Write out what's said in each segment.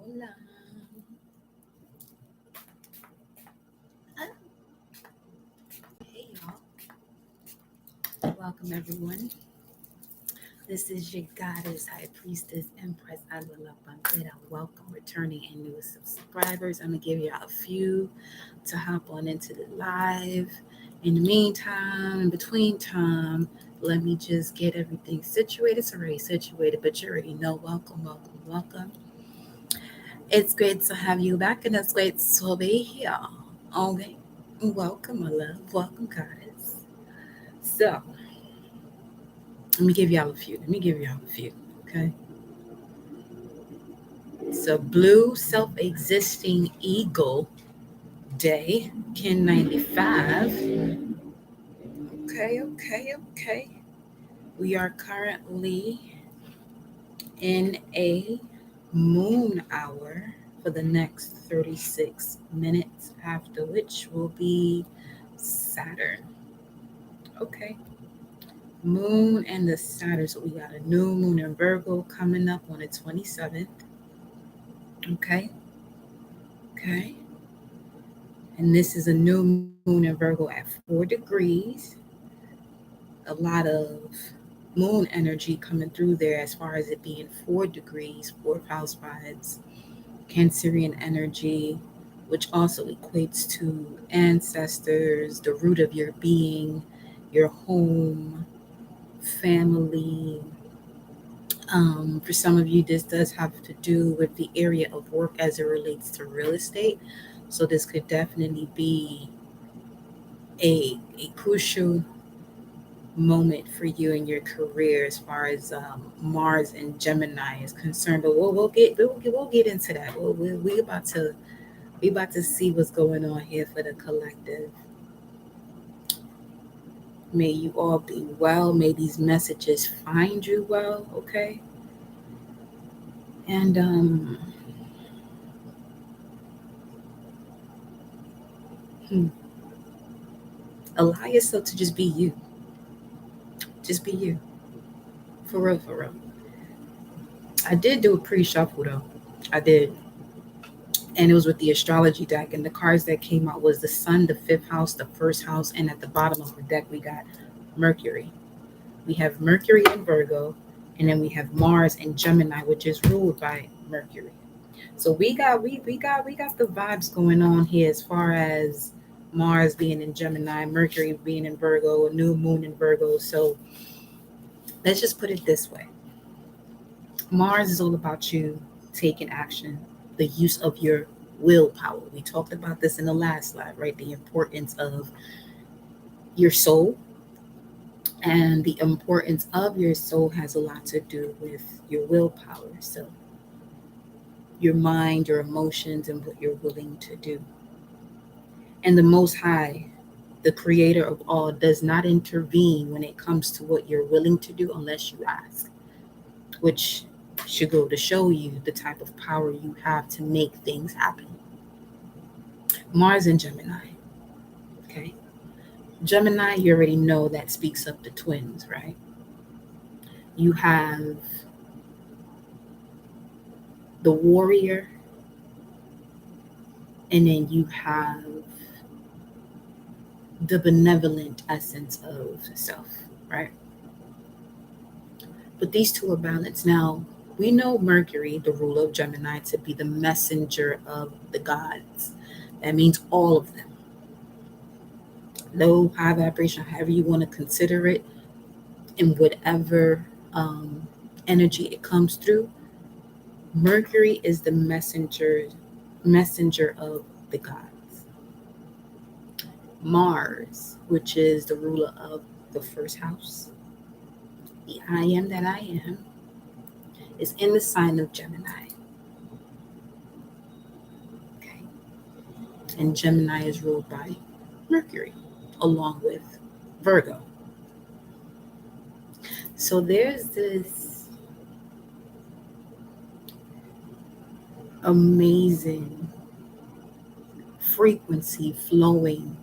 Hola. Hey, y'all. Welcome, everyone. This is your goddess, high priestess, empress, Alula Bandera. Welcome, returning and new subscribers. I'm going to give you a few to hop on into the live. In the meantime, in between time, let me just get everything situated. It's already situated, but you already know. Welcome, welcome, welcome. It's great to have you back, and it's great to be here. Okay. Welcome, my love. Welcome, goddess. So, let me give y'all a few. Okay. So, Blue Self Existing Eagle Day, Kin 95. Okay. We are currently in a moon hour for the next 36 minutes, after which will be Saturn. Okay. Moon and the Saturn. So, we got a new moon in Virgo coming up on the 27th. Okay. And this is a new moon in Virgo at 4 degrees. A lot of moon energy coming through there as far as it being 4 degrees, 4th house vibes, Cancerian energy, which also equates to ancestors, the root of your being, your home, family. For some of you, this does have to do with the area of work as it relates to real estate. So this could definitely be a crucial moment for you in your career as far as Mars and Gemini is concerned. But we'll get into that. We about to see what's going on here for the collective. May you all be well. May these messages find you well. Okay. And allow yourself to just be you. Just be you. For real, for real. I did do a pre-shuffle though. I did. And it was with the astrology deck. And the cards that came out was the Sun, the 5th house, the 1st house, and at the bottom of the deck we got Mercury. We have Mercury in Virgo, and then we have Mars and Gemini, which is ruled by Mercury. So we got the vibes going on here as far as Mars being in Gemini, Mercury being in Virgo, a new moon in Virgo. So let's just put it this way. Mars is all about you taking action, the use of your willpower. We talked about this in the last slide, right? The importance of your soul. And the importance of your soul has a lot to do with your willpower. So your mind, your emotions, and what you're willing to do. And the Most High, the creator of all, does not intervene when it comes to what you're willing to do unless you ask, which should go to show you the type of power you have to make things happen. Mars and Gemini. Okay. Gemini, you already know that speaks of the twins, right? You have the warrior, and then you have the benevolent essence of self, right? But these two are balanced. Now, we know Mercury, the ruler of Gemini, to be the messenger of the gods. That means all of them. Low, high vibration, however you want to consider it, in whatever energy it comes through. Mercury is the messenger of the gods. Mars, which is the ruler of the 1st house, the I am that I am, is in the sign of Gemini. Okay. And Gemini is ruled by Mercury, along with Virgo. So there's this amazing frequency flowing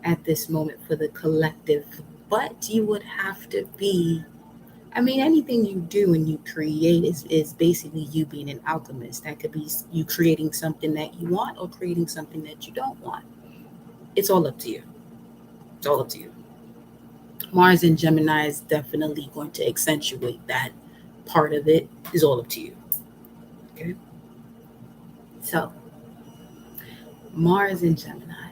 at this moment for the collective, but you would have to be I mean, anything you do and you create is basically you being an alchemist. That could be you creating something that you want or creating something that you don't want. It's all up to you. It's all up to you. Mars in Gemini is definitely going to accentuate that part of it. Is all up to you. Okay. So, Mars in Gemini.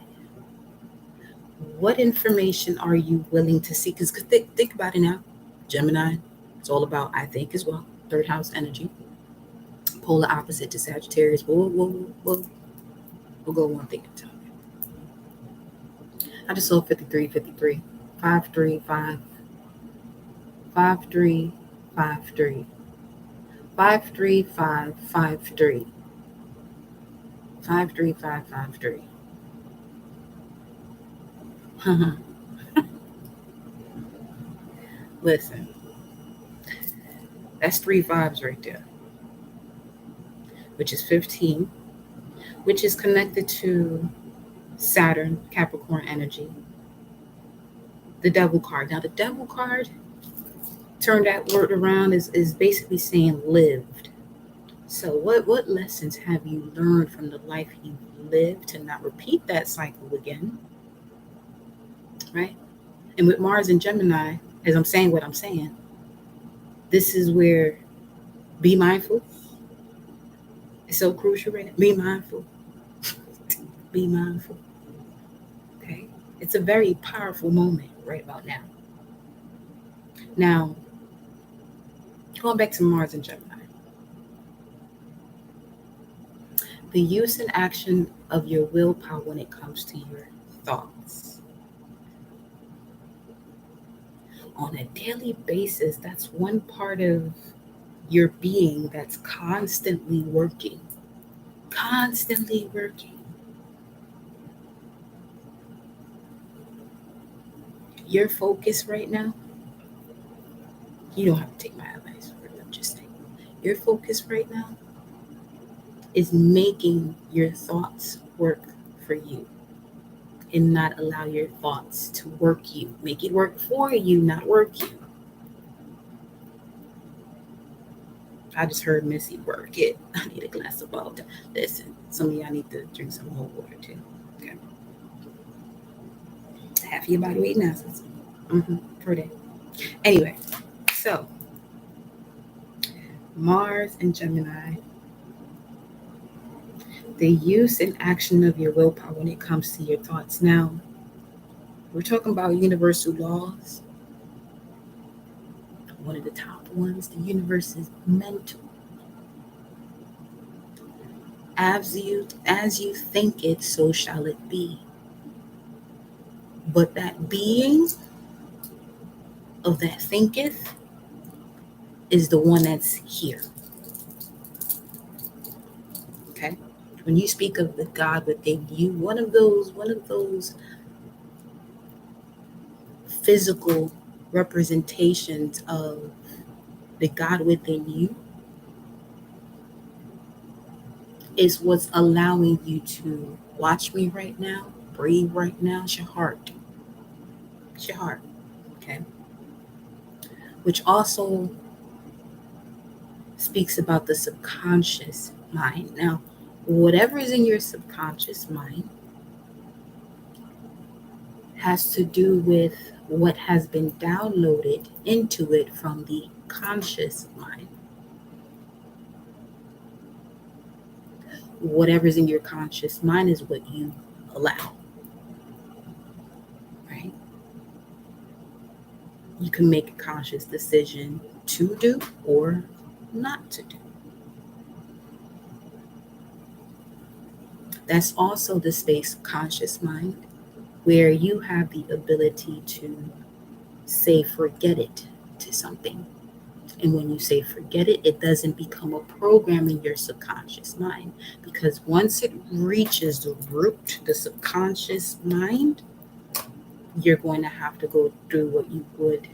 What information are you willing to see? Because think about it now. Gemini, it's all about I think as well. Third house energy. Polar opposite to Sagittarius. We'll go one thing at a time. I just saw 53, 53. 5, 3, 5. 5, 3, 5, 3. 5, 3, 5, 5, 3. 5, 3, 5, 5, 3. Listen, that's 3 5s right there, which is 15, which is connected to Saturn, Capricorn energy. The Devil card. Now, the Devil card, turn that word around, is basically saying lived. So what lessons have you learned from the life you've lived to not repeat that cycle again? Right? And with Mars and Gemini, as I'm saying what I'm saying, this is where be mindful. It's so crucial right now. Be mindful. Be mindful. Okay? It's a very powerful moment right about now. Now, going back to Mars and Gemini. The use and action of your willpower when it comes to your thoughts. On a daily basis, that's one part of your being that's constantly working. Constantly working. Your focus right now, you don't have to take my advice for it, I'm just saying. Your focus right now is making your thoughts work for you and not allow your thoughts to work you. Make it work for you, not work you. I just heard Missy work it. I need a glass of water. Listen, some of y'all need to drink some more water too. Okay. Half of your body weight now. Per day. Anyway, so Mars and Gemini. The use and action of your willpower when it comes to your thoughts. Now, we're talking about universal laws. One of the top ones, the universe is mental. As you think it, so shall it be. But that being of that thinketh is the one that's here. Okay? When you speak of the God within you, one of those physical representations of the God within you is what's allowing you to watch me right now, breathe right now. It's your heart. It's your heart. Okay? Which also speaks about the subconscious mind. Now, whatever is in your subconscious mind has to do with what has been downloaded into it from the conscious mind. Whatever's in your conscious mind is what you allow. Right? You can make a conscious decision to do or not to do. That's also the space conscious mind, where you have the ability to say forget it to something. And when you say forget it, it doesn't become a program in your subconscious mind, because once it reaches the root, the subconscious mind, you're going to have to go through what you would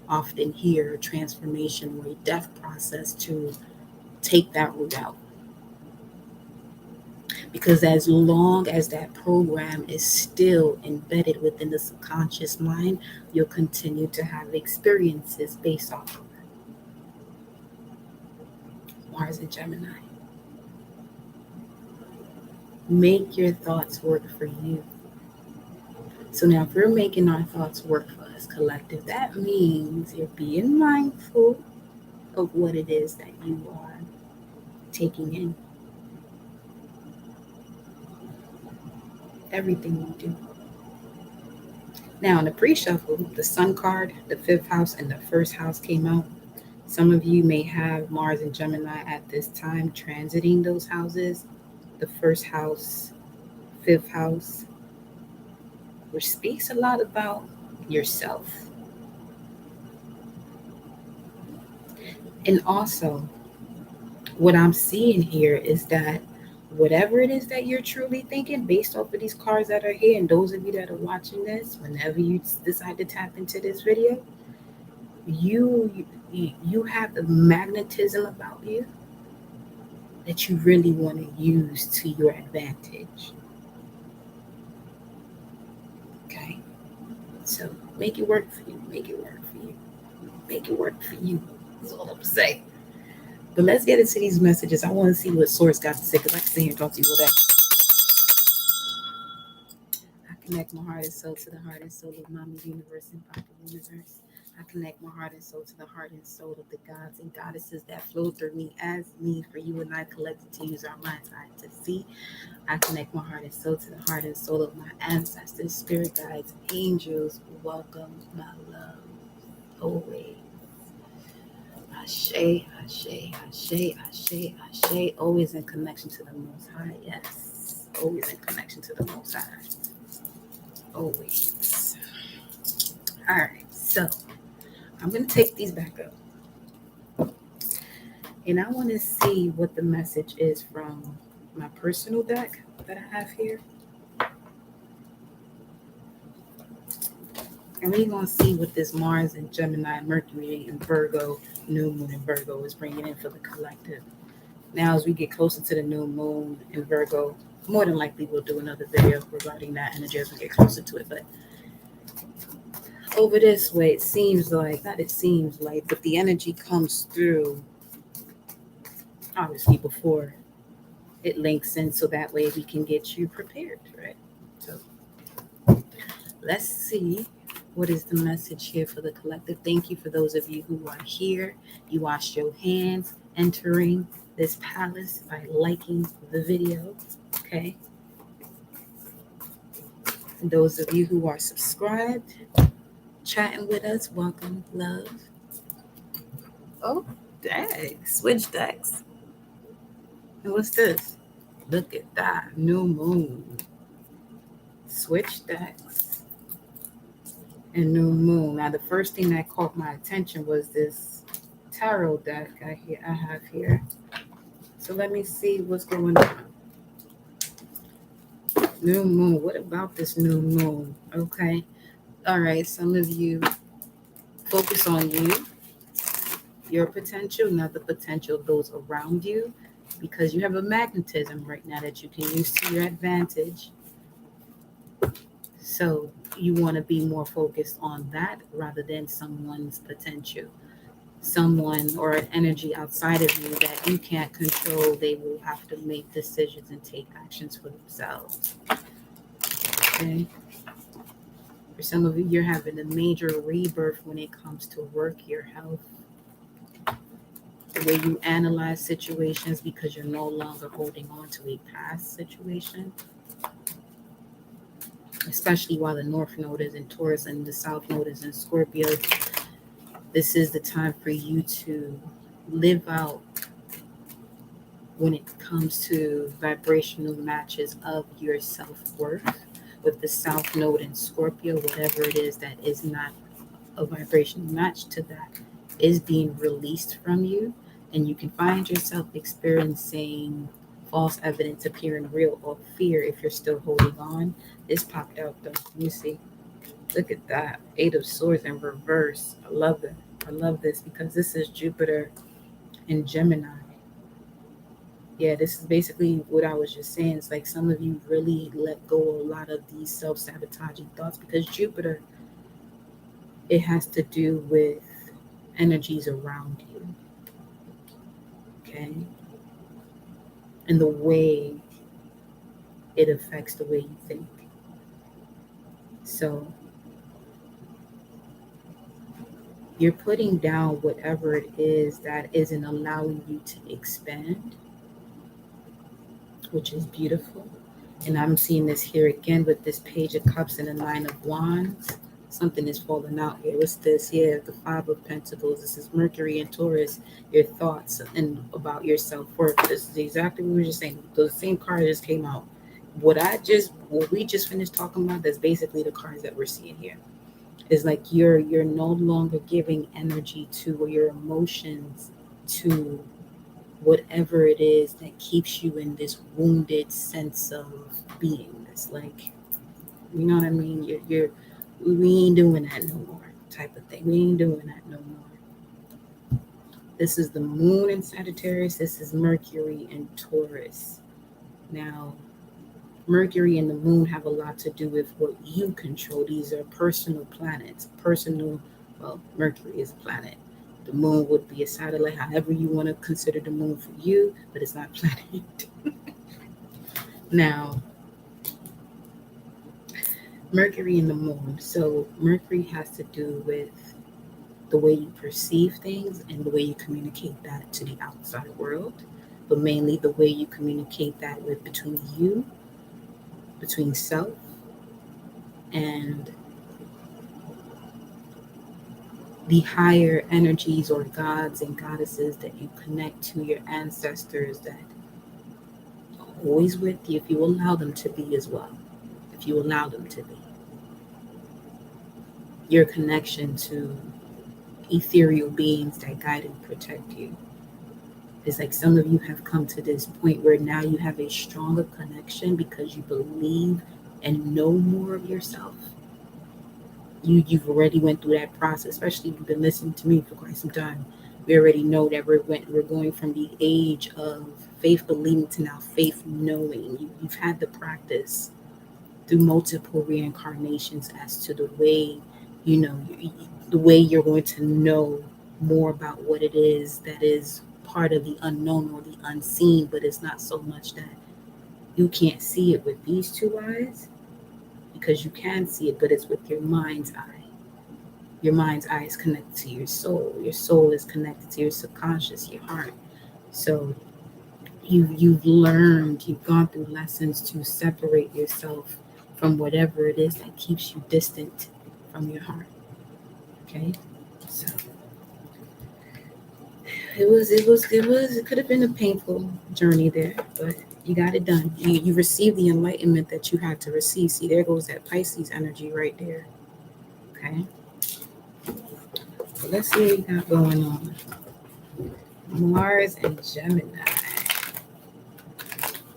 often hear, a transformation or a death process to take that root out. Because as long as that program is still embedded within the subconscious mind, you'll continue to have experiences based off of it. Mars and Gemini. Make your thoughts work for you. So now if we're making our thoughts work for us collective, that means you're being mindful of what it is that you are taking in. Everything you do. Now in the pre-shuffle, the Sun card, the 5th house, and the 1st house came out. Some of you may have Mars and Gemini at this time transiting those houses. The 1st house, 5th house, which speaks a lot about yourself. And also, what I'm seeing here is that whatever it is that you're truly thinking, based off of these cards that are here, and those of you that are watching this, whenever you decide to tap into this video, you have the magnetism about you that you really want to use to your advantage. Okay? So make it work for you. Make it work for you. Make it work for you. That's all I'm saying. But let's get into these messages. I want to see what Source got to say, because I can sit here and talk to you all day. I connect my heart and soul to the heart and soul of Mama Universe and Papa Universe. I connect my heart and soul to the heart and soul of the gods and goddesses that flow through me as me, for you and I collected to use our mind's eye to see. I connect my heart and soul to the heart and soul of my ancestors, spirit guides, angels. Welcome, my love, always. Ashe, Ashe, Ashe, Ashe, Ashe. Always in connection to the Most High. Yes, always in connection to the Most High. Always. All right, so I'm going to take these back up. And I want to see what the message is from my personal deck that I have here. And we're going to see what this Mars and Gemini, Mercury and Virgo, new moon in Virgo is bringing in for the collective. Now, as we get closer to the new moon in Virgo, more than likely we'll do another video regarding that energy as we get closer to it. But over this way, it seems like, not it seems like, but the energy comes through, obviously, before it links in, so that way we can get you prepared, right? So let's see what is the message here for the collective. Thank you for those of you who are here. You washed your hands entering this palace by liking the video, okay? And those of you who are subscribed, chatting with us, welcome, love. Oh, dang, switch decks. And what's this? Look at that, new moon. Switch decks and new moon. Now, the first thing that caught my attention was this tarot deck I have here. So let me see what's going on. New moon. What about this new moon? Okay. All right. Some of you focus on you, your potential, not the potential of those around you, because you have a magnetism right now that you can use to your advantage. So you want to be more focused on that rather than someone's potential. Someone or an energy outside of you that you can't control, they will have to make decisions and take actions for themselves. Okay? For some of you, you're having a major rebirth when it comes to work, your health, the way you analyze situations, because you're no longer holding on to a past situation. Especially while the North Node is in Taurus and the South Node is in Scorpio. This is the time for you to live out when it comes to vibrational matches of your self-worth. With the South Node in Scorpio, whatever it is that is not a vibrational match to that is being released from you, and you can find yourself experiencing false evidence appearing real, or fear if you're still holding on. This popped out though. Let me see. Look at that. 8 of Swords in reverse. I love it. I love this because this is Jupiter in Gemini. Yeah, this is basically what I was just saying. It's like some of you really let go of a lot of these self-sabotaging thoughts, because Jupiter, it has to do with energies around you. okay? And the way it affects the way you think. So you're putting down whatever it is that isn't allowing you to expand, which is beautiful. And I'm seeing this here again with this Page of Cups and the Nine of Wands. Something is falling out here. What's this? Yeah, the Five of Pentacles. This is Mercury and Taurus. Your thoughts and about your self-worth. This is exactly what we were just saying. Those same cards just came out. What we just finished talking about, that's basically the cards that we're seeing here. It's like you're no longer giving energy to, or your emotions to, whatever it is that keeps you in this wounded sense of beingness. Like, you know what I mean? We ain't doing that no more, type of thing. We ain't doing that no more. This is the moon in Sagittarius. This is Mercury in Taurus. Now, Mercury and the moon have a lot to do with what you control. These are personal planets. Mercury is a planet. The moon would be a satellite, however you want to consider the moon for you, but it's not a planet. Now, Mercury and the moon. So Mercury has to do with the way you perceive things and the way you communicate that to the outside world, but mainly the way you communicate that with between you, between self, and the higher energies or gods and goddesses that you connect to, your ancestors that are always with you, if you allow them to be as well. If you allow them to be. Your connection to ethereal beings that guide and protect you. It's like some of you have come to this point where now you have a stronger connection because you believe and know more of yourself. You've already went through that process, especially if you've been listening to me for quite some time. We already know that we're going from the age of faith believing to now faith knowing. You've had the practice through multiple reincarnations as to the way, the way you're going to know more about what it is that is part of the unknown or the unseen, but it's not so much that you can't see it with these two eyes, because you can see it, but it's with your mind's eye. Your mind's eye is connected to your soul. Your soul is connected to your subconscious, your heart. So you've learned, you've gone through lessons to separate yourself from whatever it is that keeps you distant from your heart. Okay? So it could have been a painful journey there, but you got it done. You received the enlightenment that you had to receive. See, there goes that Pisces energy right there. Okay? So let's see what we got going on. Mars and Gemini.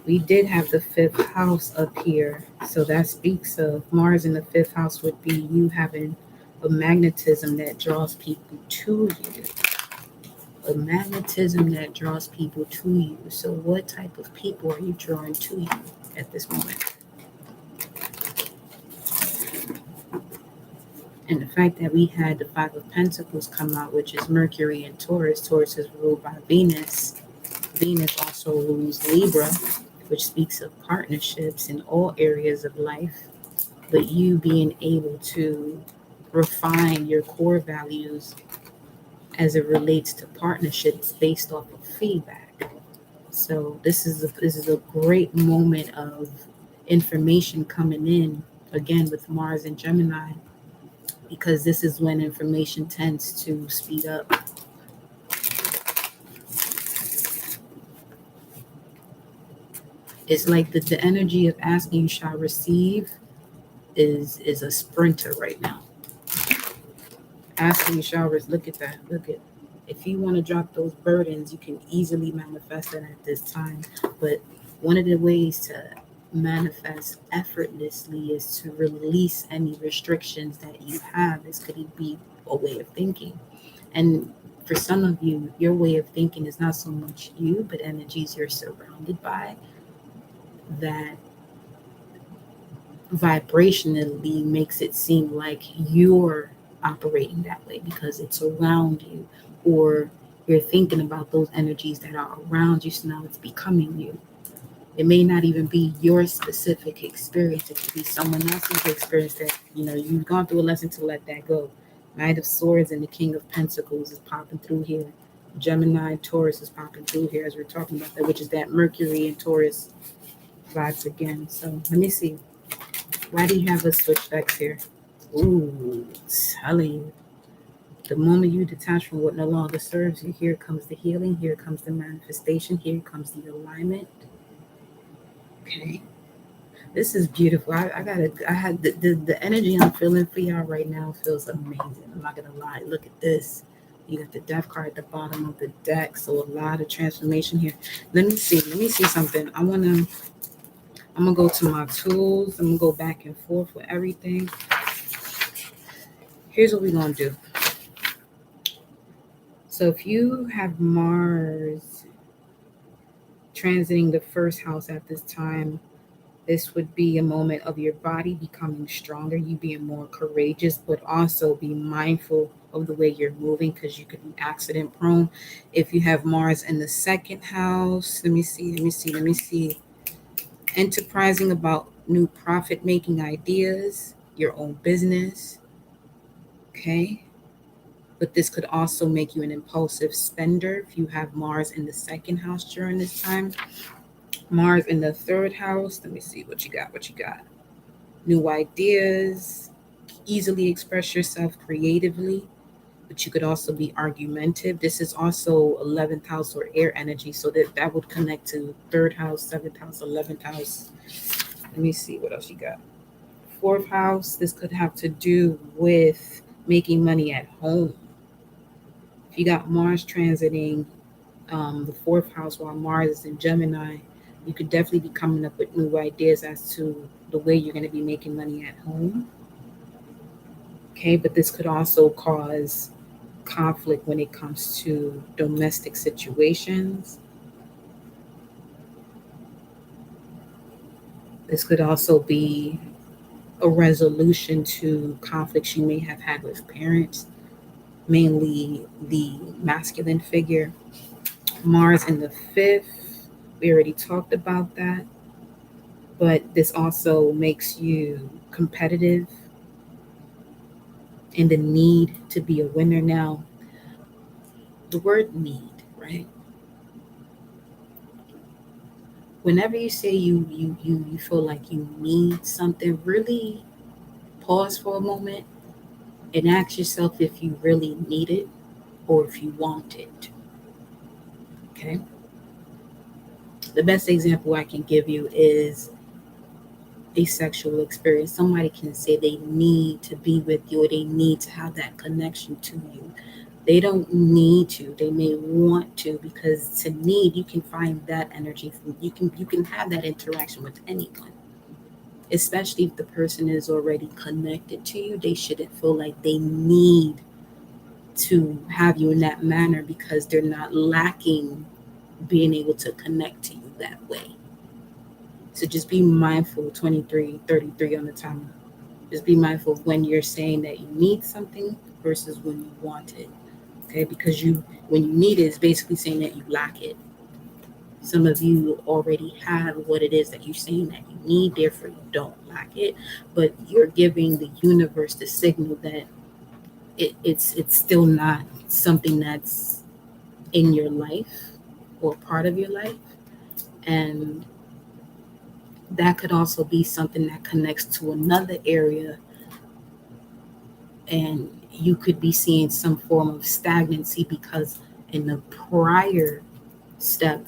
We did have the fifth house up here. So that speaks of Mars in the fifth house would be you having a magnetism that draws people to you. A magnetism that draws people to you. So what type of people are you drawing to you at this moment? And the fact that we had the Five of Pentacles come out, which is Mercury and Taurus. Taurus is ruled by Venus. Venus also rules Libra, which speaks of partnerships in all areas of life. But you being able to refine your core values as it relates to partnerships based off of feedback. So this is a great moment of information coming in, again with Mars and Gemini, because this is when information tends to speed up. It's like the energy of asking you shall receive is a sprinter right now. Asking you shall receive. Look at that. If you want to drop those burdens, you can easily manifest that at this time. But one of the ways to manifest effortlessly is to release any restrictions that you have. This could be a way of thinking. And for some of you, your way of thinking is not so much you, but energies you're surrounded by that vibrationally makes it seem like you're operating that way because it's around you, or You're thinking about those energies that are around you, so now it's becoming you. It may not even be your specific experience. It could be someone else's experience that, you've gone through a lesson to let that go. Knight of Swords and the King of Pentacles is popping through here. Gemini, Taurus is popping through here as we're talking about that, which is that Mercury and Taurus vibes again. So let me see. Why do you have us switch decks here? Ooh, telling you. The moment you detach from what no longer serves you, here comes the healing, here comes the manifestation, here comes the alignment. Okay. This is beautiful. I had the energy I'm feeling for y'all right now feels amazing. I'm not gonna lie. Look at this. You got the death card at the bottom of the deck. So a lot of transformation here. Let me see something. I'm gonna go to my tools. I'm gonna go back and forth with everything. Here's what we're gonna do. So if you have Mars transiting the first house at this time, this would be a moment of your body becoming stronger, you being more courageous, but also be mindful of the way you're moving because you could be accident prone. If you have Mars in the second house, let me see. Enterprising about new profit making ideas, your own business. Okay. But this could also make you an impulsive spender if you have Mars in the second house during this time. Mars in the third house. Let me see what you got. New ideas, easily express yourself creatively, but you could also be argumentative. This is also 11th house or air energy, so that would connect to third house, 7th house, 11th house. Let me see what else you got. Fourth house, this could have to do with making money at home. If you got Mars transiting the fourth house while Mars is in Gemini, you could definitely be coming up with new ideas as to the way you're going to be making money at home. Okay, but this could also cause conflict when it comes to domestic situations. This could also be a resolution to conflicts you may have had with parents, mainly the masculine figure. Mars in the fifth, we already talked about that, but this also makes you competitive and the need to be a winner. Now, the word need, right? Whenever you say you feel like you need something, really pause for a moment and ask yourself if you really need it or if you want it. Okay. The best example I can give you is a sexual experience. Somebody can say they need to be with you or they need to have that connection to you. They don't need to. They may want to, because to need, you can find that energy. You can have that interaction with anyone, especially if the person is already connected to you. They shouldn't feel like they need to have you in that manner because they're not lacking being able to connect to you that way. So just be mindful. 23:33 on the timer. Just be mindful of when you're saying that you need something versus when you want it. Okay, because when you need it, it's basically saying that you lack it. Some of you already have what it is that you're saying that you need, therefore you don't lack it. But you're giving the universe the signal that it's still not something that's in your life or part of your life. And that could also be something that connects to another area, and you could be seeing some form of stagnancy because in the prior step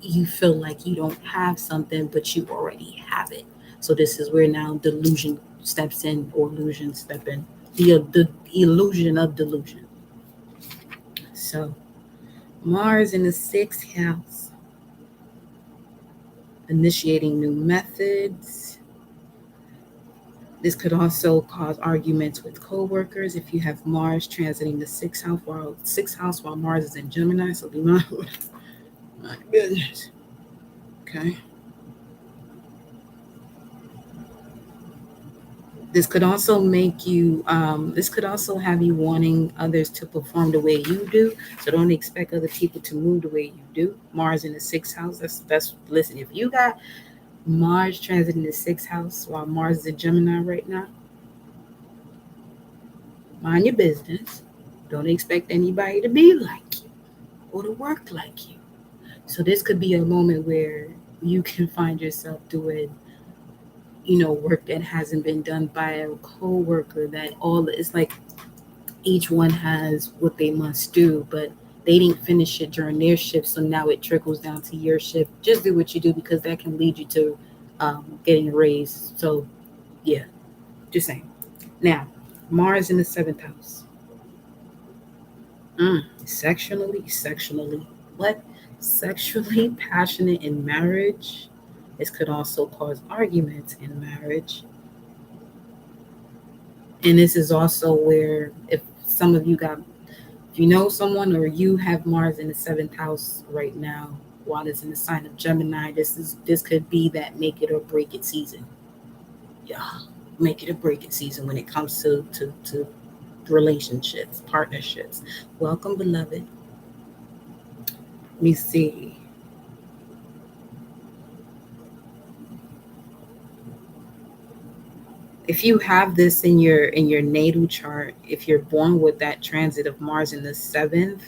you feel like you don't have something but you already have it. So this is where now delusion steps in, or illusion step in, the illusion of delusion. So Mars in the sixth house, initiating new methods. This could also cause arguments with coworkers if you have Mars transiting the sixth house while Mars is in Gemini. So be mindful. My business. Okay. This could also make you, this could also have you wanting others to perform the way you do. So don't expect other people to move the way you do. Mars in the sixth house. Listen, if you got Mars transit in the sixth house while Mars is in Gemini right now, mind your business. Don't expect anybody to be like you or to work like you. So this could be a moment where you can find yourself doing, work that hasn't been done by a co-worker. That all it's like each one has what they must do, but they didn't finish it during their shift, so now it trickles down to your shift. Just do what you do because that can lead you to getting a raise. So yeah, just saying. Now, Mars in the seventh house. Sexually, what? Sexually passionate in marriage. This could also cause arguments in marriage. And this is also where if some of you got, if you know someone or you have Mars in the seventh house right now, while it's in the sign of Gemini, this could be that make it or break it season. Yeah, make it or break it season when it comes to relationships, partnerships. Welcome, beloved. Let me see. If you have this in your natal chart, if you're born with that transit of Mars in the seventh,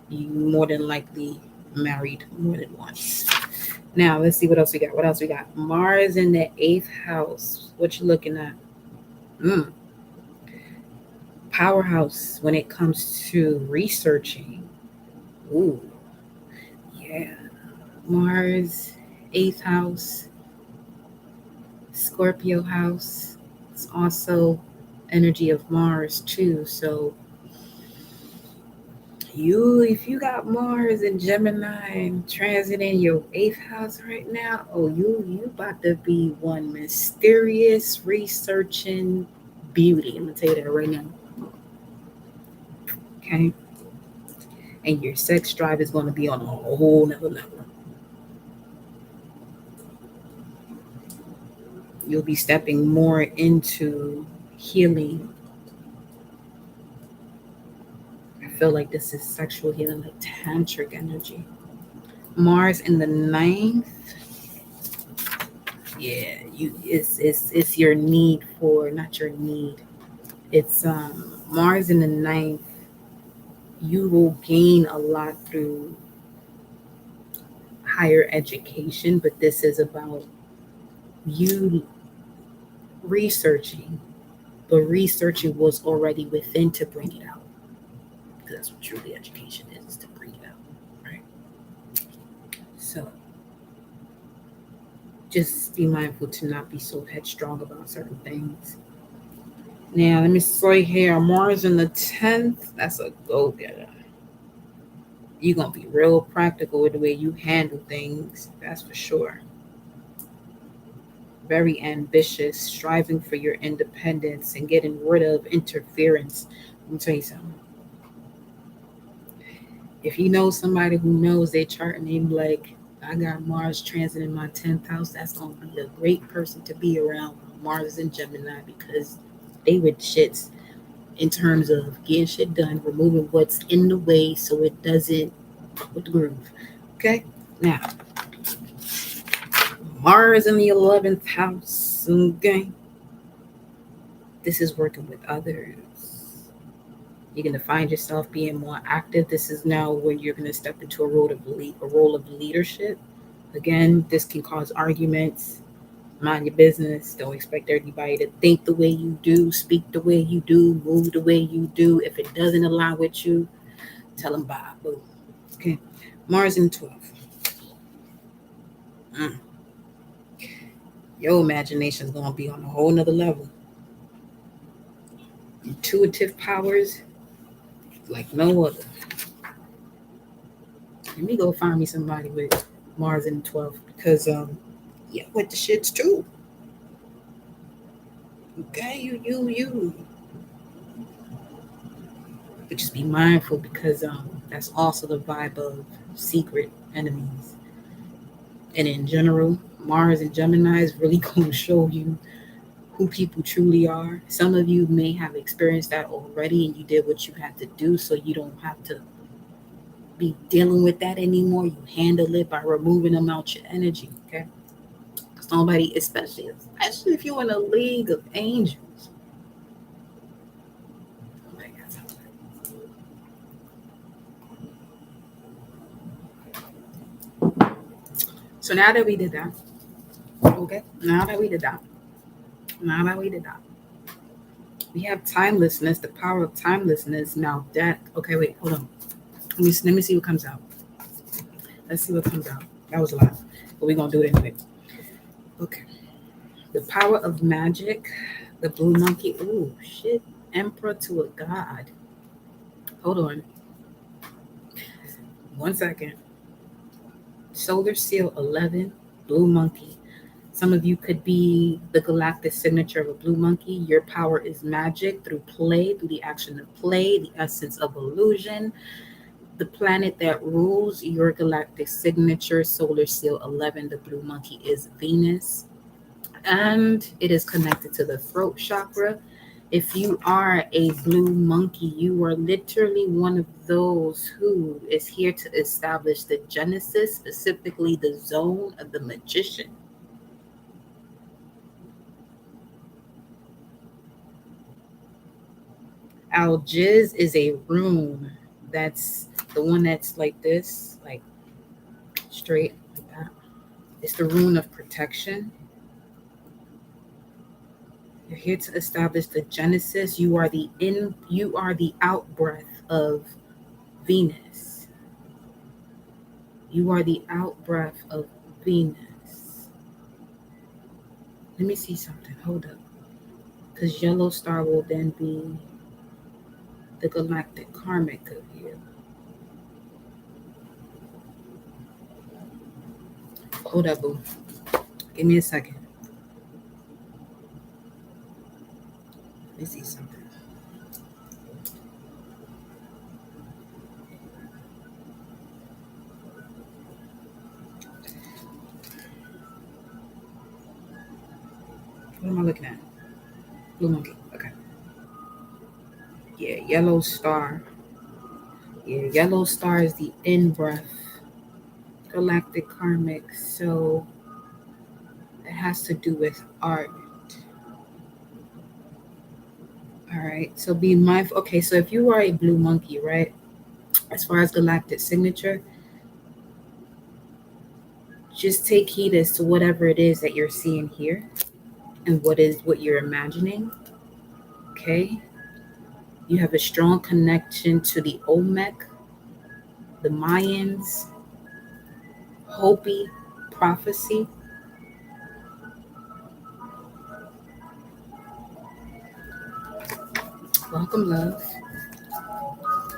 you more than likely married more than once. Now let's see what else we got. What else we got? Mars in the eighth house. What you looking at? Powerhouse when it comes to researching. Ooh, yeah. Mars, eighth house, Scorpio house. It's also energy of Mars too. So if you got Mars and Gemini and transit in your eighth house right now, you about to be one mysterious researching beauty. I'm gonna tell you that right now. Okay. And your sex drive is gonna be on a whole nother level. You'll be stepping more into healing. I feel like this is sexual healing, like tantric energy. Mars in the ninth. Yeah, it's your need for, not your need. It's Mars in the ninth. You will gain a lot through higher education, but this is about you researching, but researching was already within to bring it out. Because that's what truly education is to bring it out, right? So just be mindful to not be so headstrong about certain things. Now, let me say here, Mars in the 10th, that's a go-getter. You're going to be real practical with the way you handle things, that's for sure. Very ambitious, striving for your independence and getting rid of interference. Let me tell you something. If you know somebody who knows their chart and they be like, I got Mars transit in my 10th house, that's going to be a great person to be around. Mars and Gemini, because they with shits in terms of getting shit done, removing what's in the way so it doesn't with the groove. Okay? Now, Mars in the 11th house. Okay? This is working with others. You're going to find yourself being more active. This is now when you're going to step into a role of leadership. Again, this can cause arguments. Mind your business. Don't expect everybody to think the way you do, speak the way you do, move the way you do. If it doesn't align with you, tell them bye. Boom. Okay. Mars in 12. Your imagination is going to be on a whole nother level. Intuitive powers like no other. Let me go find me somebody with Mars in 12 because yeah, with the shits too. Okay, you. But just be mindful because that's also the vibe of secret enemies. And in general, Mars and Gemini is really going to show you who people truly are. Some of you may have experienced that already and you did what you had to do, so you don't have to be dealing with that anymore. You handle it by removing them out your energy, okay? Somebody, especially if you're in a league of angels. Oh my God. So now that we did that, okay? We have timelessness, the power of timelessness. Now that, okay, wait, hold on. Let me see what comes out. Let's see what comes out. That was a lot, but we're gonna do it anyway. Okay. The power of magic, the blue monkey. Ooh, shit. Emperor to a god. Hold on. 1 second. Solar seal 11, blue monkey. Some of you could be the galactic signature of a blue monkey. Your power is magic through play, through the action of play, the essence of illusion. The planet that rules your galactic signature, solar seal 11, the blue monkey, is Venus. And it is connected to the throat chakra. If you are a blue monkey, you are literally one of those who is here to establish the genesis, specifically the zone of the magician. Algiz is a rune. That's the one that's like this, like straight like that. It's the rune of protection. You're here to establish the genesis. You are the outbreath of Venus. You are the outbreath of Venus. Let me see something. Hold up. Because yellow star will then be the galactic karmic of you. Hold up, boo. Give me a second. Let me see something. What am I looking at? Blue monkey. Okay. Yeah, yellow star. Yeah, yellow star is the in breath. Galactic karmic. So it has to do with art. All right. So be mindful. Okay. So if you are a blue monkey, right? As far as galactic signature, just take heed as to whatever it is that you're seeing here and what you're imagining. Okay. You have a strong connection to the Olmec, the Mayans, Hopi prophecy. Welcome, love.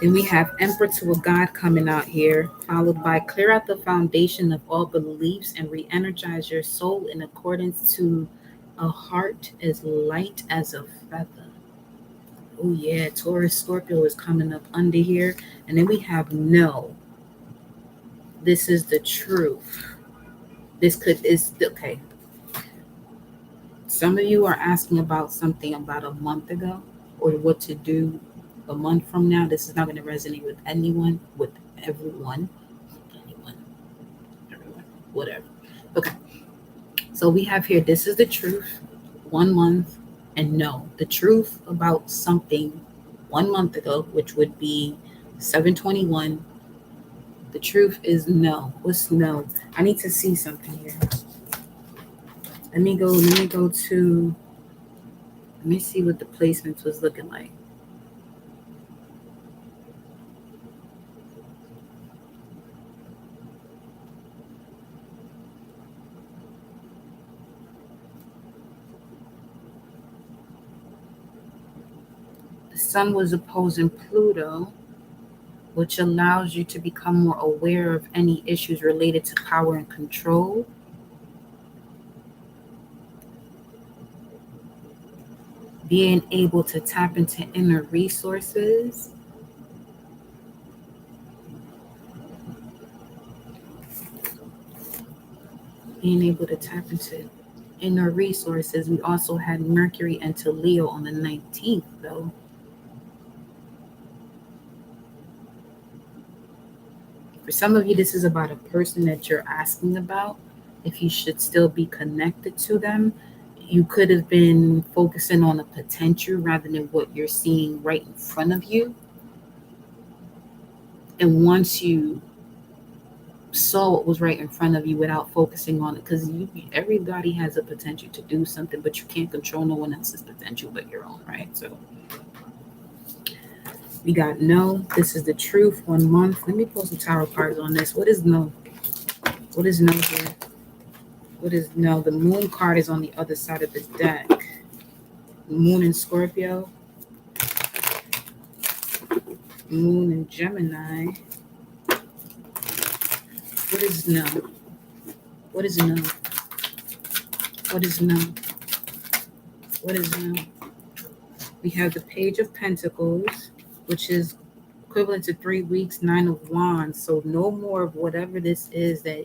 Then we have Emperor to a God coming out here, followed by clear out the foundation of all beliefs and re energize your soul in accordance to a heart as light as a feather. Oh, yeah, Taurus Scorpio is coming up under here. And then we have no. This is the truth. Is okay. Some of you are asking about something about a month ago or what to do a month from now. This is not going to resonate with anyone, with everyone, everyone, whatever. Okay. So we have here, this is the truth, 1 month, and no. The truth about something 1 month ago, which would be 7/21. The truth is no. What's no? I need to see something here. Let me go to, let me see what the placements was looking like. The sun was opposing Pluto, which allows you to become more aware of any issues related to power and control. Being able to tap into inner resources. Being able to tap into inner resources. We also had Mercury into Leo on the 19th, though. For some of you, this is about a person that you're asking about, if you should still be connected to them. You could have been focusing on a potential rather than what you're seeing right in front of you. And once you saw what was right in front of you without focusing on it, because everybody has a potential to do something, but you can't control no one else's potential but your own, right? So we got no. This is the truth. 1 month. Let me pull some tarot cards on this. What is no? What is no here? What is no? The moon card is on the other side of the deck. Moon in Scorpio. Moon in Gemini. What is no? What is no? What is no? What is no? We have the Page of Pentacles, which is equivalent to 3 weeks, 9 of Wands. So no more of whatever this is that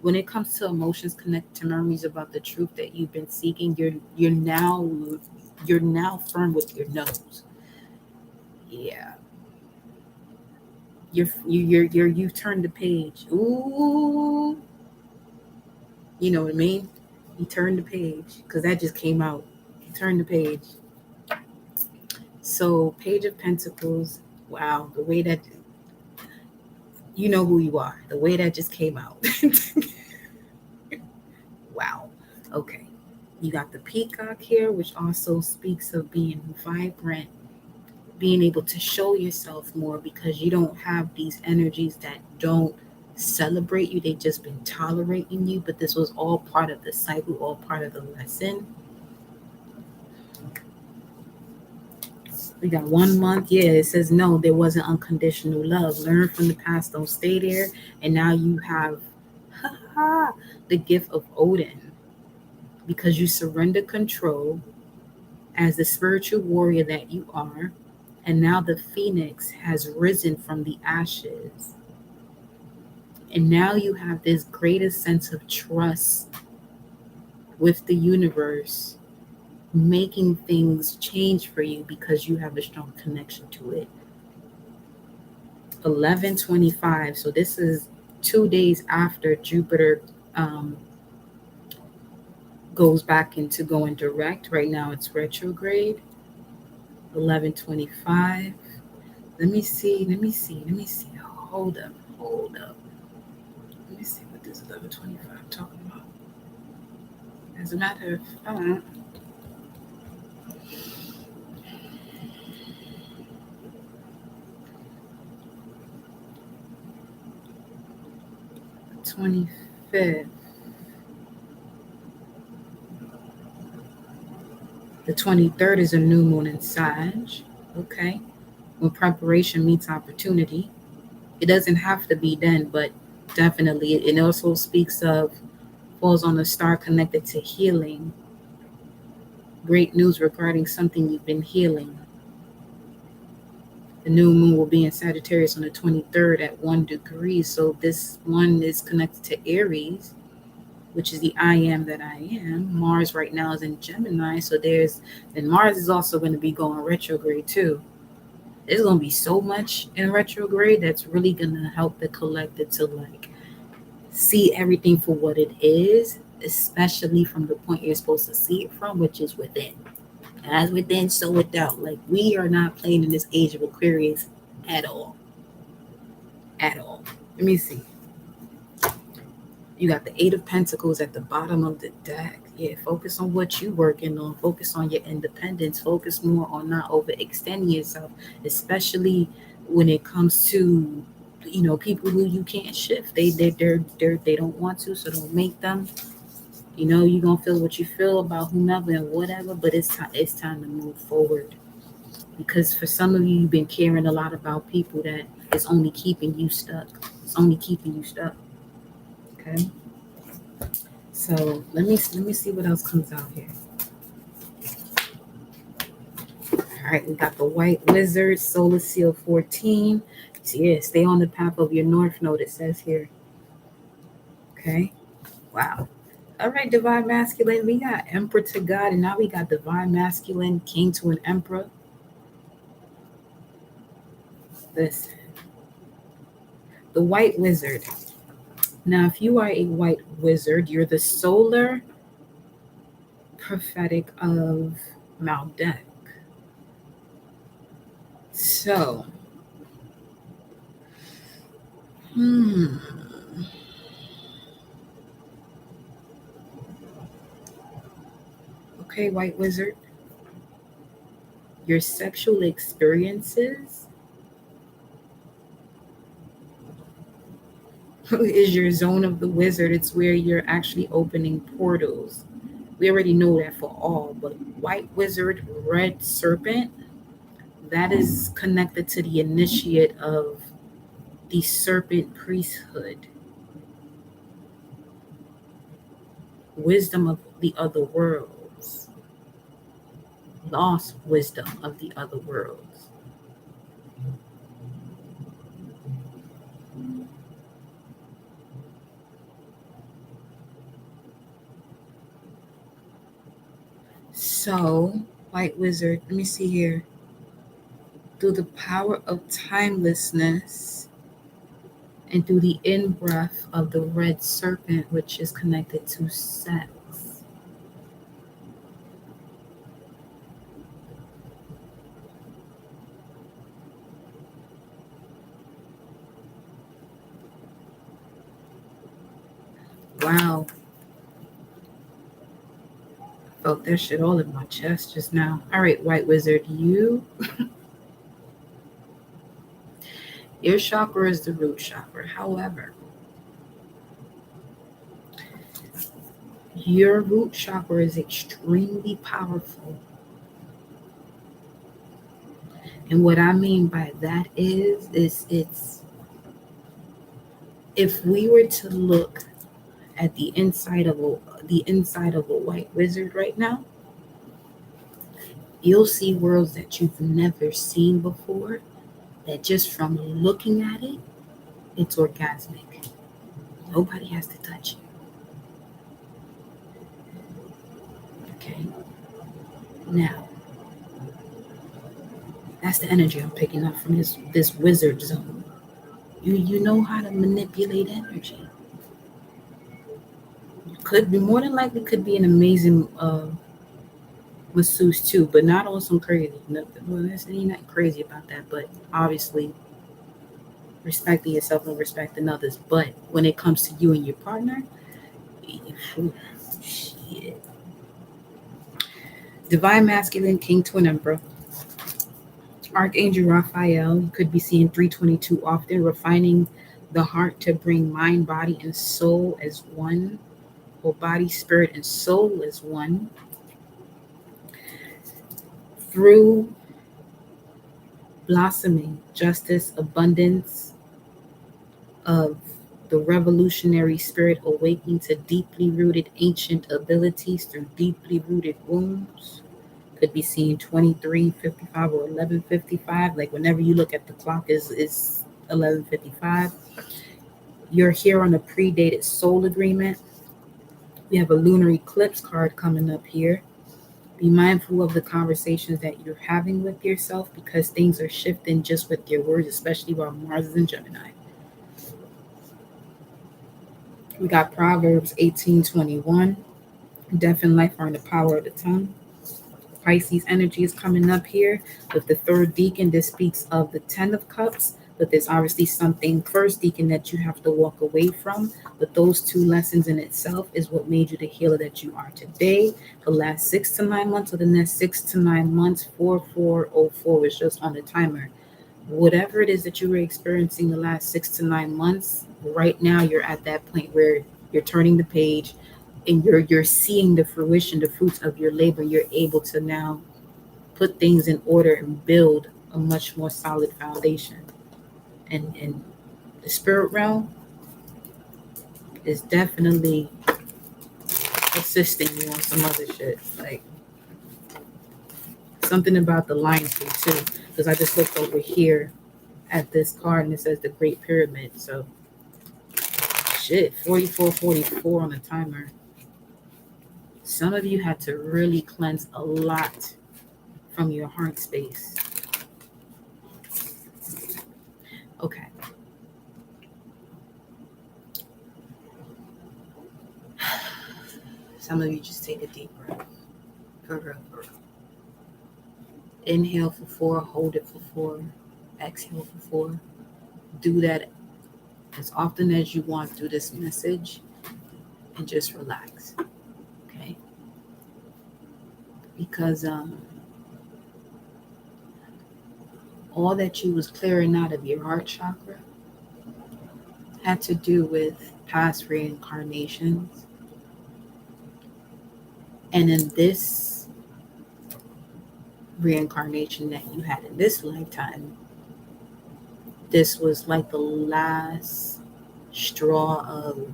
when it comes to emotions connected to memories about the truth that you've been seeking, you're now firm with your nose. Yeah. You've turned the page. Ooh. You know what I mean? You turned the page, because that just came out. You turned the page. So Page of Pentacles, wow, the way that, you know who you are, the way that just came out. Wow. Okay. You got the Peacock here, which also speaks of being vibrant, being able to show yourself more, because you don't have these energies that don't celebrate you. They've just been tolerating you, but this was all part of the cycle, all part of the lesson. We got 1 month. Yeah, it says no, there wasn't unconditional love. Learn from the past, don't stay there. And now you have the gift of Odin, because you surrender control as the spiritual warrior that you are. And now the phoenix has risen from the ashes. And now you have this greatest sense of trust with the universe, making things change for you because you have a strong connection to it. 11/25. So this is 2 days after Jupiter goes back into going direct. Right now it's retrograde. 11/25. Let me see. Hold up. Let me see what this 11/25 talking about. As a matter of fact, 25th. The 23rd is a new moon in Sag. Okay. When preparation meets opportunity. It doesn't have to be then, but definitely it also speaks of, falls on a star connected to healing. Great news regarding something you've been healing. The new moon will be in Sagittarius on the 23rd at 1 degree. So this one is connected to Aries, which is the I am that I am. Mars right now is in Gemini. So and Mars is also going to be going retrograde too. There's going to be so much in retrograde that's really going to help the collective to see everything for what it is, especially from the point you're supposed to see it from, which is within. As within, so without. We are not playing in this age of Aquarius at all. At all. Let me see. You got the 8 of Pentacles at the bottom of the deck. Yeah, focus on what you're working on. Focus on your independence. Focus more on not overextending yourself, especially when it comes to, people who you can't shift. They don't want to, so don't make them. You're gonna feel what you feel about whomever and whatever, but it's time to move forward. Because for some of you, you've been caring a lot about people that is only keeping you stuck. It's only keeping you stuck. Okay. So let me see what else comes out here. All right, we got the White Wizard, Solar Seal 14. So yeah, stay on the path of your North Node, it says here. Okay. Wow. All right, divine masculine. We got emperor to God, and now we got divine masculine, king to an emperor. Listen, the white wizard. Now, if you are a white wizard, you're the solar prophetic of Maldek. So, hmm. Okay, white wizard, your sexual experiences is your zone of the wizard. It's where you're actually opening portals. We already know that for all, but white wizard, red serpent, that is connected to the initiate of the serpent priesthood, wisdom of the other worlds, lost wisdom of the other worlds. So, white wizard, let me see here. Through the power of timelessness and through the in breath of the red serpent, which is connected to sex. Wow, felt that shit all in my chest just now. All right, white wizard, your chakra is the root chakra. However, your root chakra is extremely powerful. And what I mean by that is it's if we were to look at the inside of a white wizard right now, you'll see worlds that you've never seen before. That just from looking at it, it's orgasmic. Nobody has to touch you. Okay. Now, that's the energy I'm picking up from this wizard zone. You know how to manipulate energy. You could be more than likely could be an amazing masseuse too, but not on some crazy. Nothing. Well, ain't nothing crazy about that, but obviously respecting yourself and respecting others. But when it comes to you and your partner, shit. Divine masculine, king to an emperor. Archangel Raphael, you could be seeing 322 often, refining the heart to bring mind, body, and soul as one, or body, spirit, and soul as one. Through blossoming justice, abundance of the revolutionary spirit, awakening to deeply rooted ancient abilities through deeply rooted wounds. Could be seen 23:55 or 11:55. Like whenever you look at the clock is 11:55. You're here on a predated soul agreement. We have a lunar eclipse card coming up here. Be mindful of the conversations that you're having with yourself because things are shifting just with your words, especially while Mars is in Gemini. We got Proverbs 18:21. Death and life are in the power of the tongue. Pisces energy is coming up here with the third deacon. This speaks of the 10 of cups, but there's obviously something first deacon that you have to walk away from. But those two lessons in itself is what made you the healer that you are today. The last 6 to 9 months, or the next 6 to 9 months, 4404 is just on the timer. Whatever it is that you were experiencing the last 6 to 9 months, right now you're at that point where you're turning the page and you're seeing the fruition, the fruits of your labor. You're able to now put things in order and build a much more solid foundation. And the spirit realm is definitely assisting you on some other shit. Like something about the lines too, because I just looked over here at this card and it says the Great Pyramid. So shit, 4444 on the timer. Some of you had to really cleanse a lot from your heart space. Okay. Some of you just take a deep breath. For real, for real. Inhale for 4, hold it for 4, exhale for 4. Do that as often as you want through this message and just relax. Okay? Because all that you was clearing out of your heart chakra had to do with past reincarnations. And in this reincarnation that you had in this lifetime, this was like the last straw of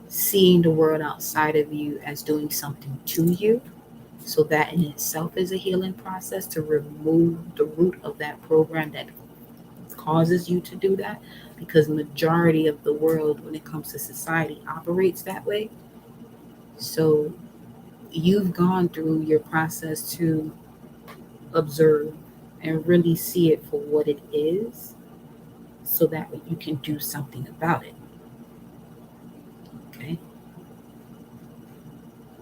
seeing the world outside of you as doing something to you. So that in itself is a healing process to remove the root of that program that causes you to do that, because majority of the world when it comes to society operates that way. So you've gone through your process to observe and really see it for what it is, so that you can do something about it. Okay?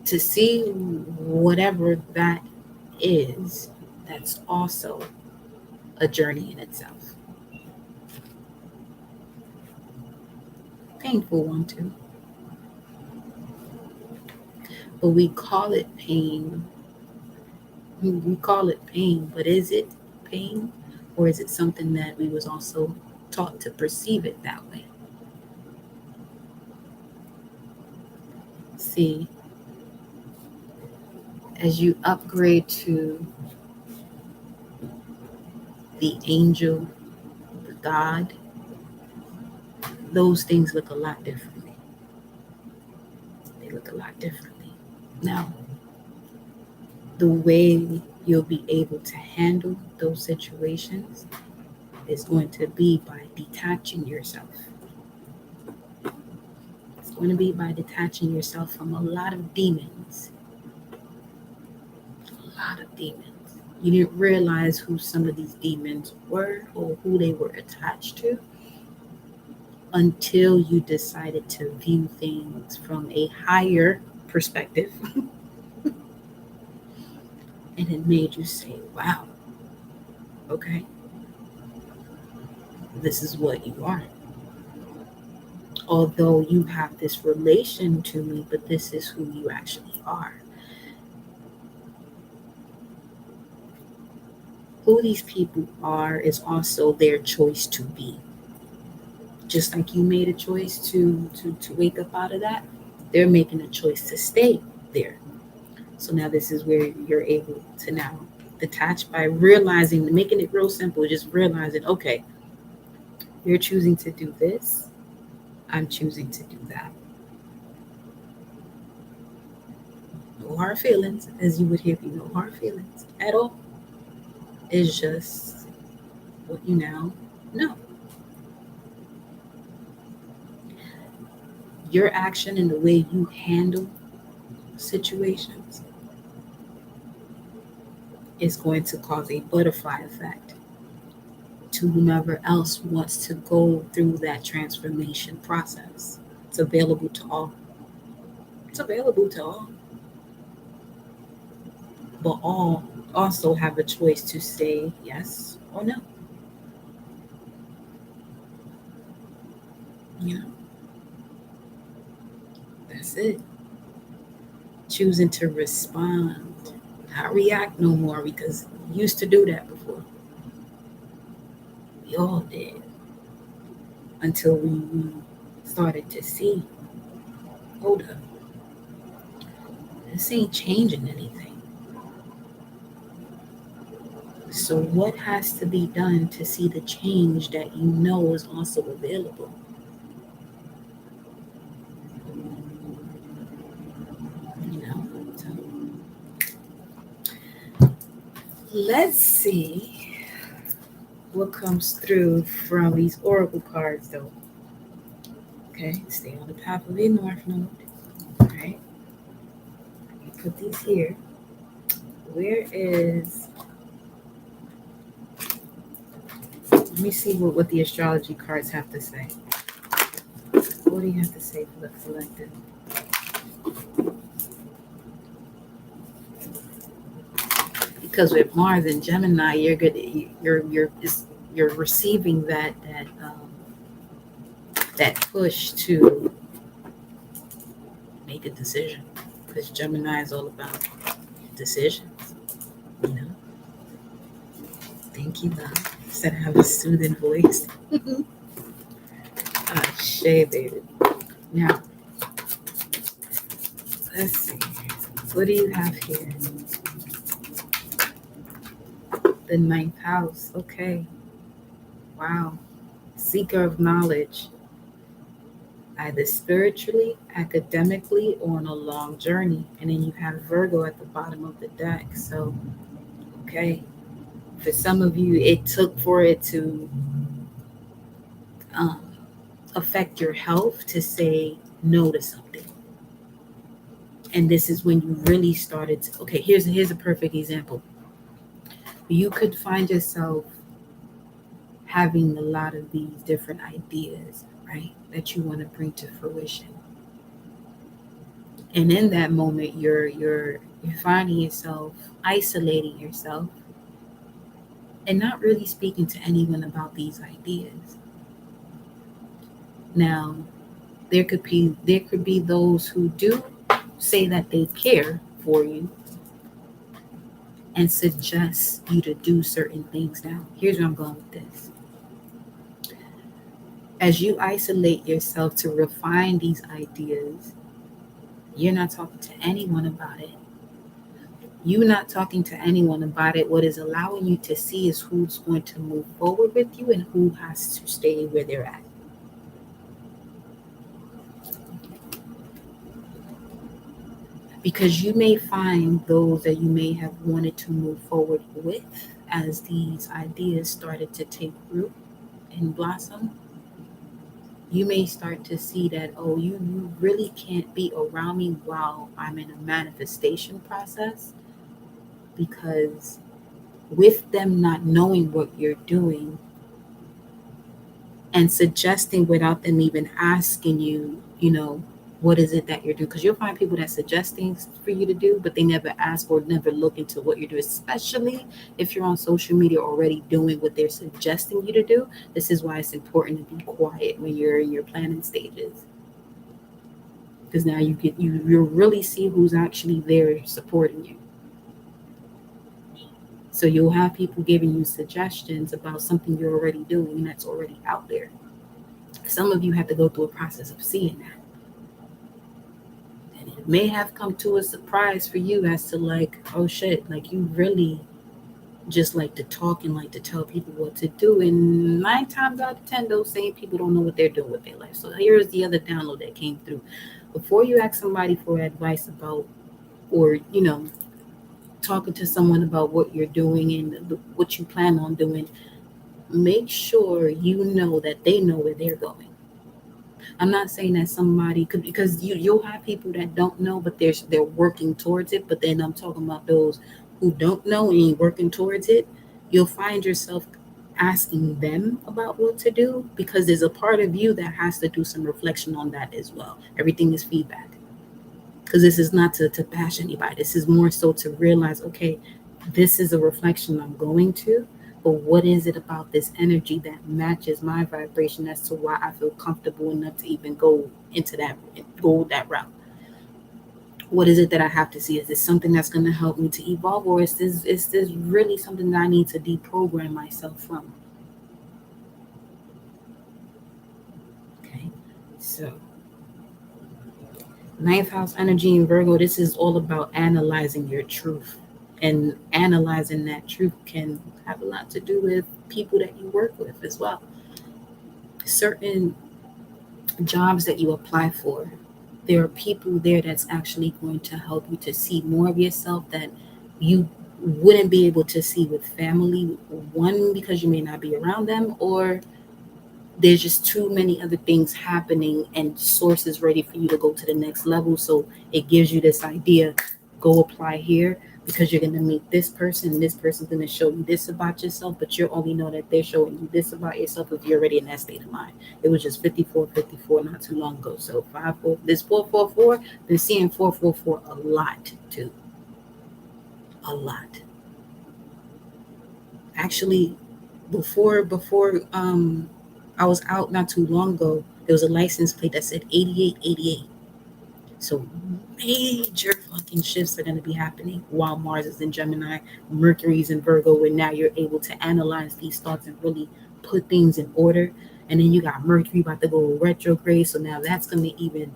To see whatever that is, that's also a journey in itself. Painful one too. But we call it pain. We call it pain, but is it pain? Or is it something that we was also taught to perceive it that way? See, as you upgrade to the angel, the God, those things look a lot differently. They look a lot differently. Now, the way you'll be able to handle those situations is going to be by detaching yourself. It's going to be by detaching yourself from a lot of demons. A lot of demons. You didn't realize who some of these demons were or who they were attached to until you decided to view things from a higher perspective. And it made you say, wow, okay, this is what you are. Although you have this relation to me, but this is who you actually are. Who these people are is also their choice to be. Just like you made a choice to wake up out of that, they're making a choice to stay there. So now this is where you're able to now detach by realizing, making it real simple, just realizing, okay, you're choosing to do this, I'm choosing to do that. No hard feelings, as you would hear me, no hard feelings at all. It's just what you now know. Your action and the way you handle situations is going to cause a butterfly effect to whomever else wants to go through that transformation process. It's available to all. It's available to all. But all also have a choice to say yes or no. You know, that's it. Choosing to respond, not react no more, because we used to do that before. We all did. Until we started to see, hold up, this ain't changing anything. So what has to be done to see the change that you know is also available? You know, so let's see what comes through from these oracle cards though. Okay, stay on the path of the North Node. All right. Put these here. Where is, let me see what the astrology cards have to say. What do you have to say for the collective? Because with Mars and Gemini, you're good. You're receiving that push to make a decision. Because Gemini is all about decisions. You know. Thank you, love. Said I have a soothing voice. Shay, baby. Now, let's see. What do you have here? The ninth house. Okay. Wow. Seeker of knowledge. Either spiritually, academically, or on a long journey. And then you have Virgo at the bottom of the deck. So, okay. For some of you, it took for it to affect your health to say no to something. And this is when you really started to, okay, here's a perfect example. You could find yourself having a lot of these different ideas, right, that you want to bring to fruition. And in that moment, you're finding yourself isolating yourself and not really speaking to anyone about these ideas. Now, there could be those who do say that they care for you and suggest you to do certain things. Now, here's where I'm going with this. As you isolate yourself to refine these ideas, you're not talking to anyone about it. You not talking to anyone about it, what is allowing you to see is who's going to move forward with you and who has to stay where they're at. Because you may find those that you may have wanted to move forward with as these ideas started to take root and blossom. You may start to see that, oh, you really can't be around me while I'm in a manifestation process, because with them not knowing what you're doing and suggesting without them even asking you, what is it that you're doing? Because you'll find people that suggest things for you to do, but they never ask or never look into what you're doing, especially if you're on social media already doing what they're suggesting you to do. This is why it's important to be quiet when you're in your planning stages. Because now you really see who's actually there supporting you. So you'll have people giving you suggestions about something you're already doing and that's already out there. Some of you have to go through a process of seeing that. And it may have come to a surprise for you as to like, oh shit, like you really just like to talk and like to tell people what to do. And 9 times out of 10, those same people don't know what they're doing with their life. So here's the other download that came through. Before you ask somebody for advice about, or, talking to someone about what you're doing and what you plan on doing, make sure you know that they know where they're going. I'm not saying that somebody could, because you'll have people that don't know, but they're working towards it. But then I'm talking about those who don't know and ain't working towards it. You'll find yourself asking them about what to do, because there's a part of you that has to do some reflection on that as well. Everything is feedback. Because this is not to bash anybody. This is more so to realize, okay, this is a reflection I'm going to, but what is it about this energy that matches my vibration as to why I feel comfortable enough to even go that route? What is it that I have to see? Is this something that's going to help me to evolve, or is this really something that I need to deprogram myself from? Okay, so 9th house energy in Virgo, this is all about analyzing your truth. And analyzing that truth can have a lot to do with people that you work with as well. Certain jobs that you apply for, there are people there that's actually going to help you to see more of yourself that you wouldn't be able to see with family. One, because you may not be around them, or there's just too many other things happening and sources ready for you to go to the next level. So it gives you this idea, go apply here because you're going to meet this person and this person's going to show you this about yourself, but you only know that they're showing you this about yourself if you're already in that state of mind. It was just 54 not too long ago. So 54, this 444, been seeing 444 a lot too. A lot. Actually, before I was out not too long ago, there was a license plate that said 8888. So major fucking shifts are going to be happening while Mars is in Gemini, Mercury's in Virgo, and now you're able to analyze these thoughts and really put things in order. And then you got Mercury about to go retrograde, so now that's going to even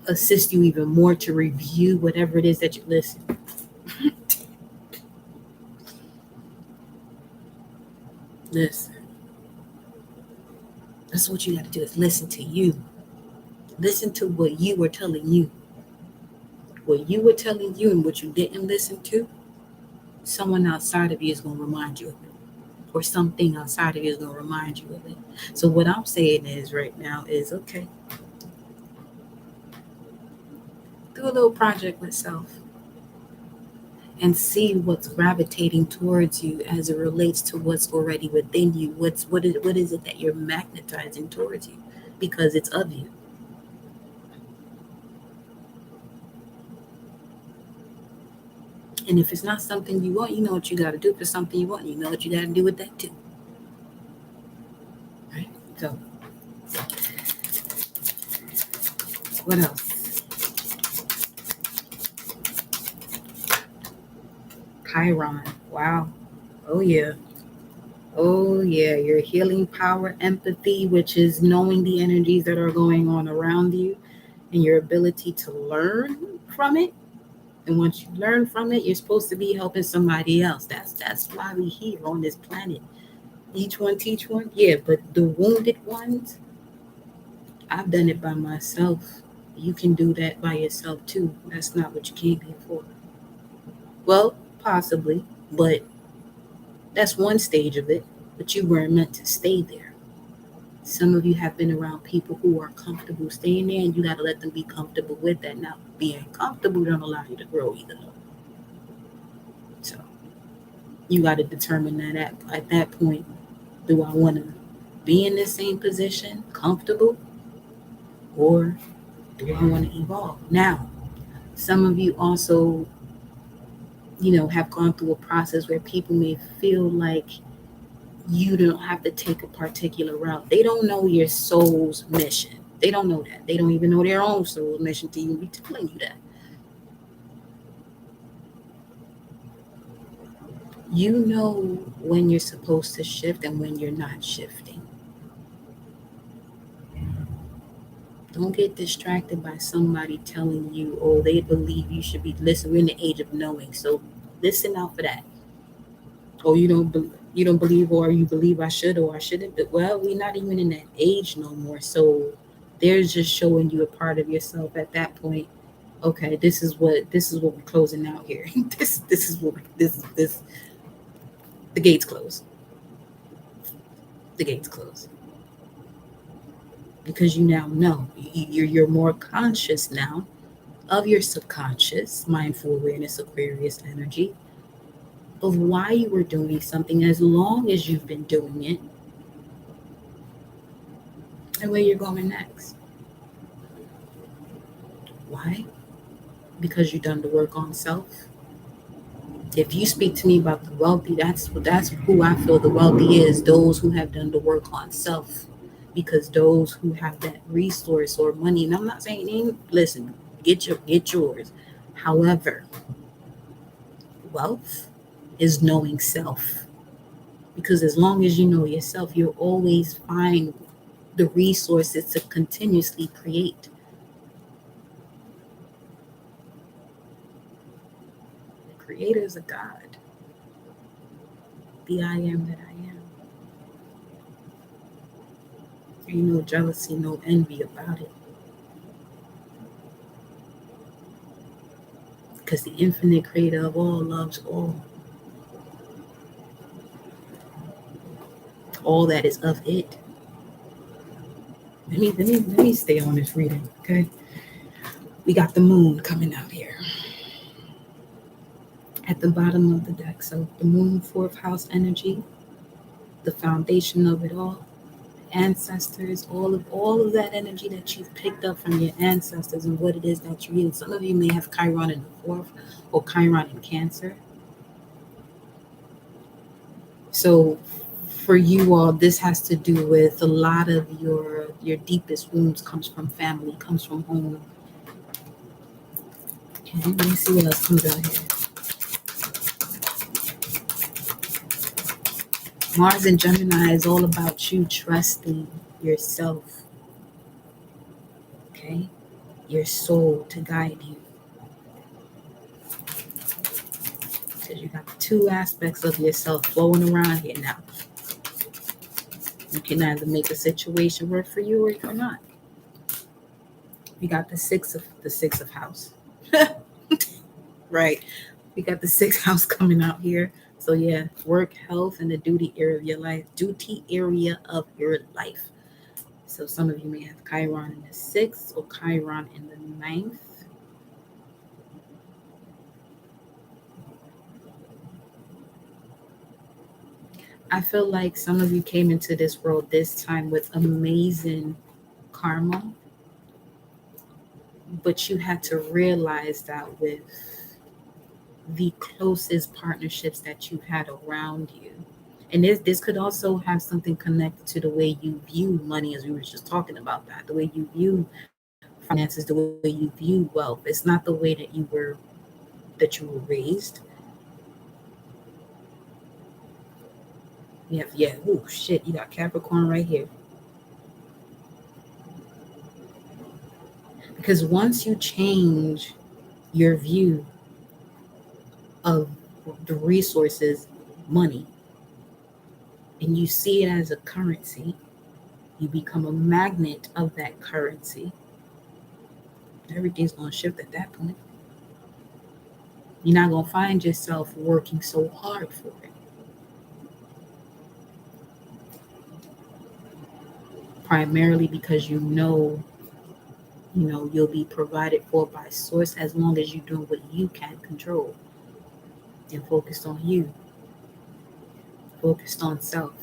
assist you even more to review whatever it is that you listen. Listen. That's what you got to do, is listen to you. Listen to what you were telling you. What you were telling you and what you didn't listen to, someone outside of you is going to remind you of it. Or something outside of you is going to remind you of it. So what I'm saying is right now is, okay, do a little project with self and see what's gravitating towards you as it relates to what's already within you. What is it that you're magnetizing towards you? Because it's of you. And if it's not something you want, you know what you got to do. If it's something you want, you know what you got to do with that too. Right? So, what else? Chiron. Wow. Oh, yeah. Oh, yeah. Your healing power, empathy, which is knowing the energies that are going on around you and your ability to learn from it. And once you learn from it, you're supposed to be helping somebody else. That's why we're here on this planet. Each one teach one. Yeah, but the wounded ones, I've done it by myself. You can do that by yourself too. That's not what you came here for. Well, possibly, but that's one stage of it. But you weren't meant to stay there. Some of you have been around people who are comfortable staying there, and you got to let them be comfortable with that. Now, being comfortable don't allow you to grow either. So you got to determine that at that point, do I want to be in the same position, comfortable, or do I want to evolve? Now, some of you also, have gone through a process where people may feel like you don't have to take a particular route. They don't know your soul's mission. They don't know that. They don't even know their own soul's mission to even be telling you that. You know when you're supposed to shift and when you're not shifting. Don't get distracted by somebody telling you, oh, they believe you should be. Listen, we're in the age of knowing, so listen out for that. Oh, you don't believe, or you believe I should or I shouldn't. But well, we're not even in that age no more. So they're just showing you a part of yourself at that point. Okay, this is what we're closing out here. this is what this the gates close. The gates close. Because you now know, you're more conscious now of your subconscious, mindful awareness, Aquarius energy, of why you were doing something as long as you've been doing it and where you're going next. Why? Because you've done the work on self. If you speak to me about the wealthy, that's who I feel the wealthy is, those who have done the work on self. Because those who have that resource or money, and I'm not saying, listen, get yours. However, wealth is knowing self. Because as long as you know yourself, you'll always find the resources to continuously create. The creator is a God. The I am that I am. Ain't no jealousy, no envy about it. Because the infinite creator of all loves all. All that is of it. Let me stay on this reading, okay? We got the moon coming out here. at the bottom of the deck. So the moon, fourth house energy, the foundation of it all, ancestors, all of that energy that you've picked up from your ancestors and what it is that you're in. Some of you may have Chiron in the fourth or Chiron in Cancer. So for you all, this has to do with a lot of your deepest wounds comes from family, comes from home. Okay, let me see what else comes out here. Mars in Gemini is all about you trusting yourself. Okay? Your soul to guide you. Because you got two aspects of yourself flowing around here now. You can either make a situation work for you or not. We got the six of house. Right. We got the sixth house coming out here. So yeah, work, health, and the duty area of your life. So some of you may have Chiron in the sixth or Chiron in the ninth. I feel like some of you came into this world this time with amazing karma, but you had to realize that with the closest partnerships that you've had around you. And this could also have something connected to the way you view money, as we were just talking about that, the way you view finances, the way you view wealth. It's not the way that you were raised. Oh shit, you got Capricorn right here. Because once you change your view of the resources, money, and you see it as a currency, you become a magnet of that currency. Everything's going to shift at that point. You're not going to find yourself working so hard for it. Primarily because you'll be provided for by source as long as you're doing what you can control and focused on you, focused on self.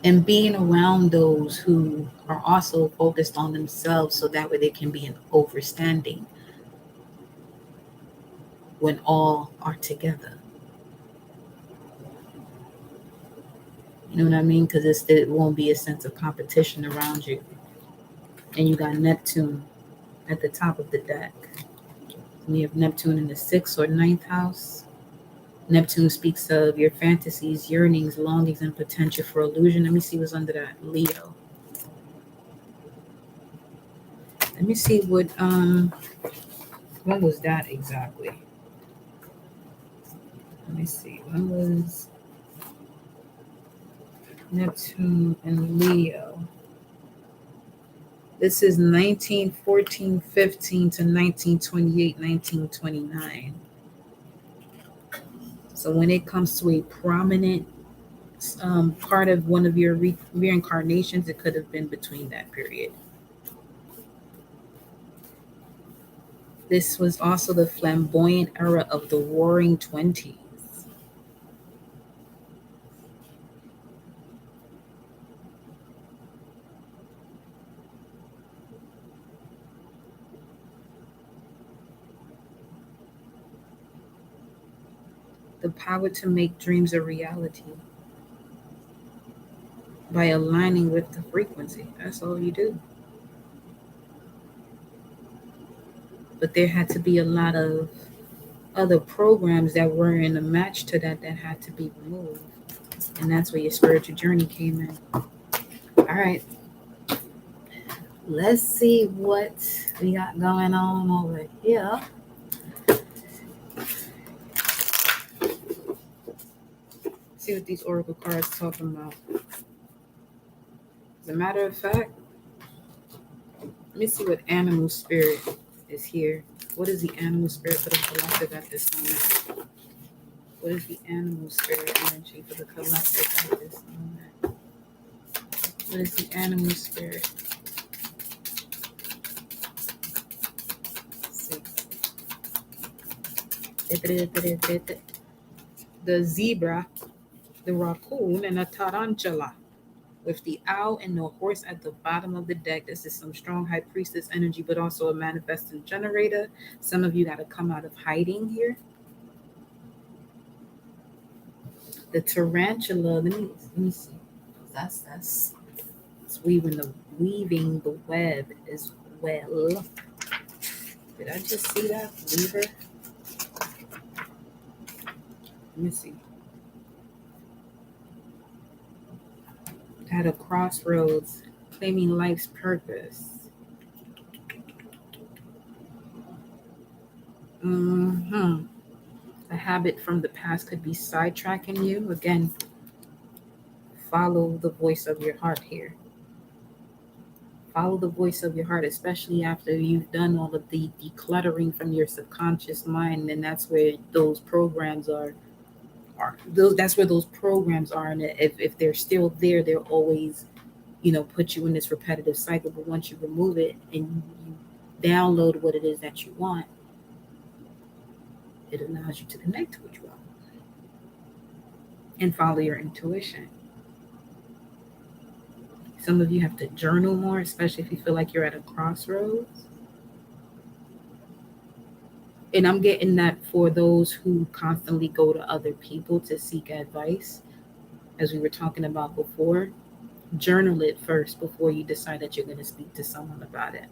And being around those who are also focused on themselves so that way they can be an overstanding when all are together. You know what I mean? Because it won't be a sense of competition around you. And you got Neptune at the top of the deck. We have Neptune in the 6th or 9th house. Neptune speaks of your fantasies, yearnings, longings, and potential for illusion. Let me see what's under that. Leo. Let me see what was that exactly? Let me see. When was Neptune and Leo? This is 1914, 15 to 1928, 1929. So when it comes to a prominent part of one of your reincarnations, it could have been between that period. This was also the flamboyant era of the Roaring Twenties. The power to make dreams a reality by aligning with the frequency. That's all you do. But there had to be a lot of other programs that were in a match to that had to be removed. And that's where your spiritual journey came in. All right. Let's see what we got going on over here. See what these oracle cards talking about. As a matter of fact, let me see what animal spirit is here. What is the animal spirit for the collective at this moment? What is the animal spirit energy for the collective at this moment? What is the animal spirit? Let's see. the zebra, the raccoon, and a tarantula. With the owl and the horse at the bottom of the deck, this is some strong high priestess energy, but also a manifesting generator. Some of you got to come out of hiding here. The tarantula, let me see. That's weaving the web as well. Did I just see that weaver? Let me see. At a crossroads, claiming life's purpose. A habit from the past could be sidetracking you. Again, follow the voice of your heart here. Follow the voice of your heart, especially after you've done all of the decluttering from your subconscious mind, and that's where those programs are. That's where those programs are, and if they're still there, they'll always, put you in this repetitive cycle. But once you remove it and you download what it is that you want, it allows you to connect to what you want and follow your intuition. Some of you have to journal more, especially if you feel like you're at a crossroads. And I'm getting that for those who constantly go to other people to seek advice, as we were talking about before. Journal it first before you decide that you're going to speak to someone about it.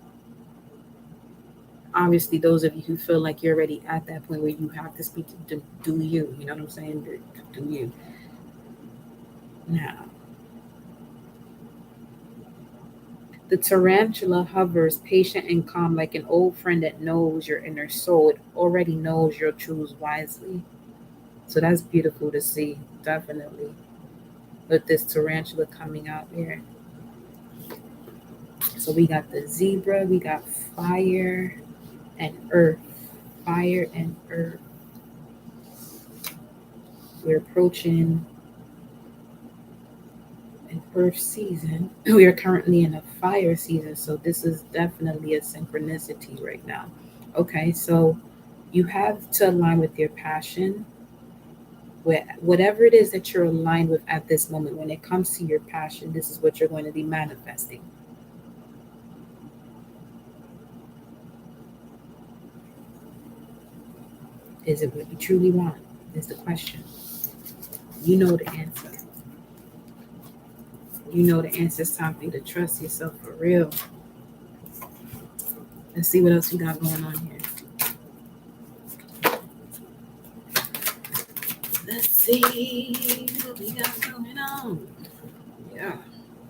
Obviously, those of you who feel like you're already at that point where you have to speak to, do you know what I'm saying? Do you. Now, the tarantula hovers patient and calm like an old friend that knows your inner soul. It already knows you'll choose wisely. So that's beautiful to see, definitely. With this tarantula coming out here. So we got the zebra, we got fire and earth. Fire and earth. We're approaching an earth season. We are currently in a fire season, so this is definitely a synchronicity right now. Okay, so you have to align with your passion. Whatever it is that you're aligned with at this moment, when it comes to your passion, this is what you're going to be manifesting. Is it what you truly want? Is the question. You know the answer. You know the answer. It's time for you to trust yourself for real. Let's see what else we got going on here. Let's see what we got going on. Yeah.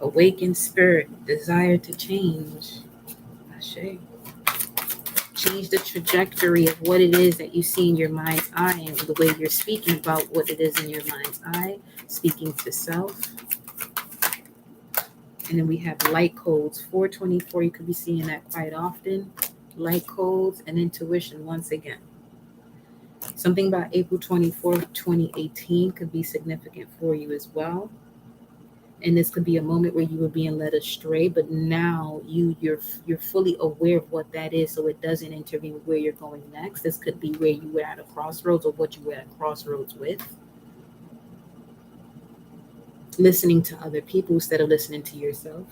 Awakened spirit, desire to change. Ashe. Change the trajectory of what it is that you see in your mind's eye and the way you're speaking about what it is in your mind's eye, speaking to self. And then we have light codes, 424. You could be seeing that quite often. Light codes and intuition once again. Something about April 24th, 2018 could be significant for you as well. And this could be a moment where you were being led astray, but now you're fully aware of what that is, so it doesn't intervene with where you're going next. This could be where you were at a crossroads or what you were at a crossroads with. Listening to other people instead of listening to yourself.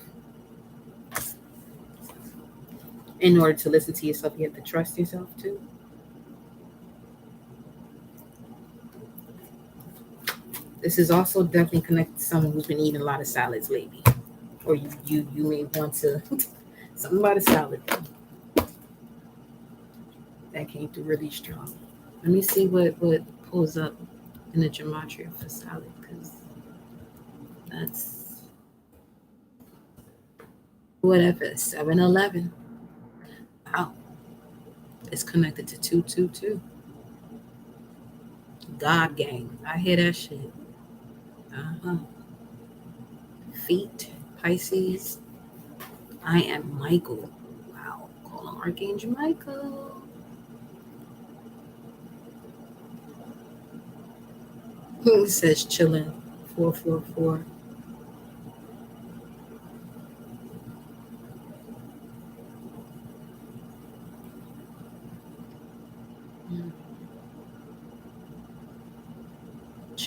In order to listen to yourself, you have to trust yourself too. This is also definitely connected to someone who's been eating a lot of salads lately. Or you may want to, something about a salad. That came through really strong. Let me see what pulls up in the gematria for salad, because that's whatever, 7-Eleven. Wow. It's connected to 222. God gang. I hear that shit. Feet, Pisces. I am Michael. Wow. Call him Archangel Michael. Who says chilling? 444.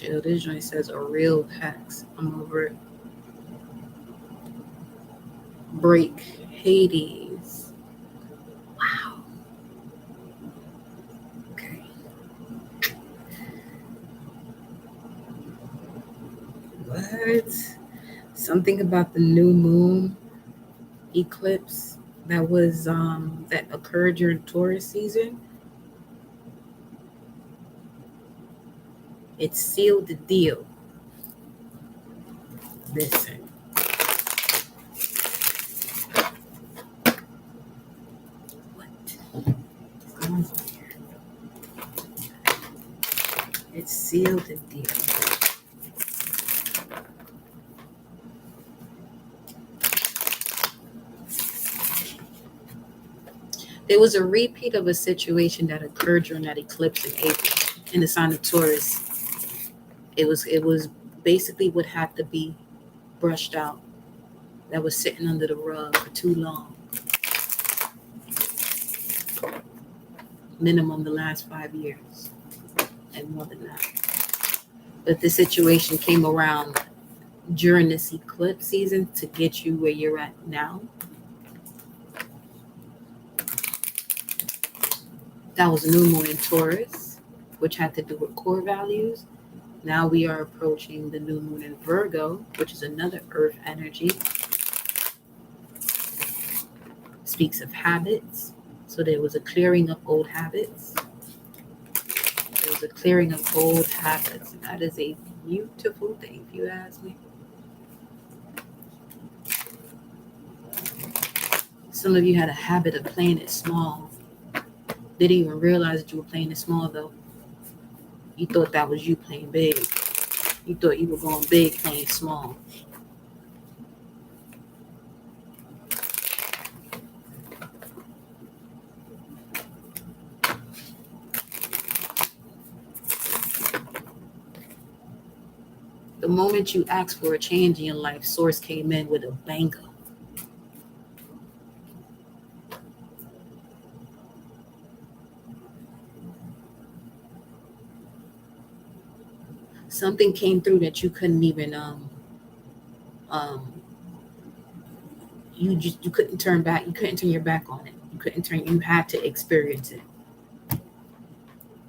chill. This joint says a real hex. I'm over it. Break. Hades. Wow. Okay. What? Something about the new moon eclipse that was that occurred during Taurus season. It sealed the deal. Listen. What? It sealed the deal. There was a repeat of a situation that occurred during that eclipse in April in the sign of Taurus. It was basically what had to be brushed out, that was sitting under the rug for too long. Minimum the last 5 years and more than that. But the situation came around during this eclipse season to get you where you're at now. That was new moon in Taurus, which had to do with core values. Now we are approaching the new moon in Virgo, which is another earth energy. Speaks of habits. So there was a clearing of old habits. There was a clearing of old habits. And that is a beautiful thing, if you ask me. Some of you had a habit of playing it small. Didn't even realize that you were playing it small, though. You thought that was you playing big. You thought you were going big playing small. The moment you asked for a change in your life, Source came in with a banger. Something came through that you couldn't even you couldn't turn back. You couldn't turn your back on it. You had to experience it.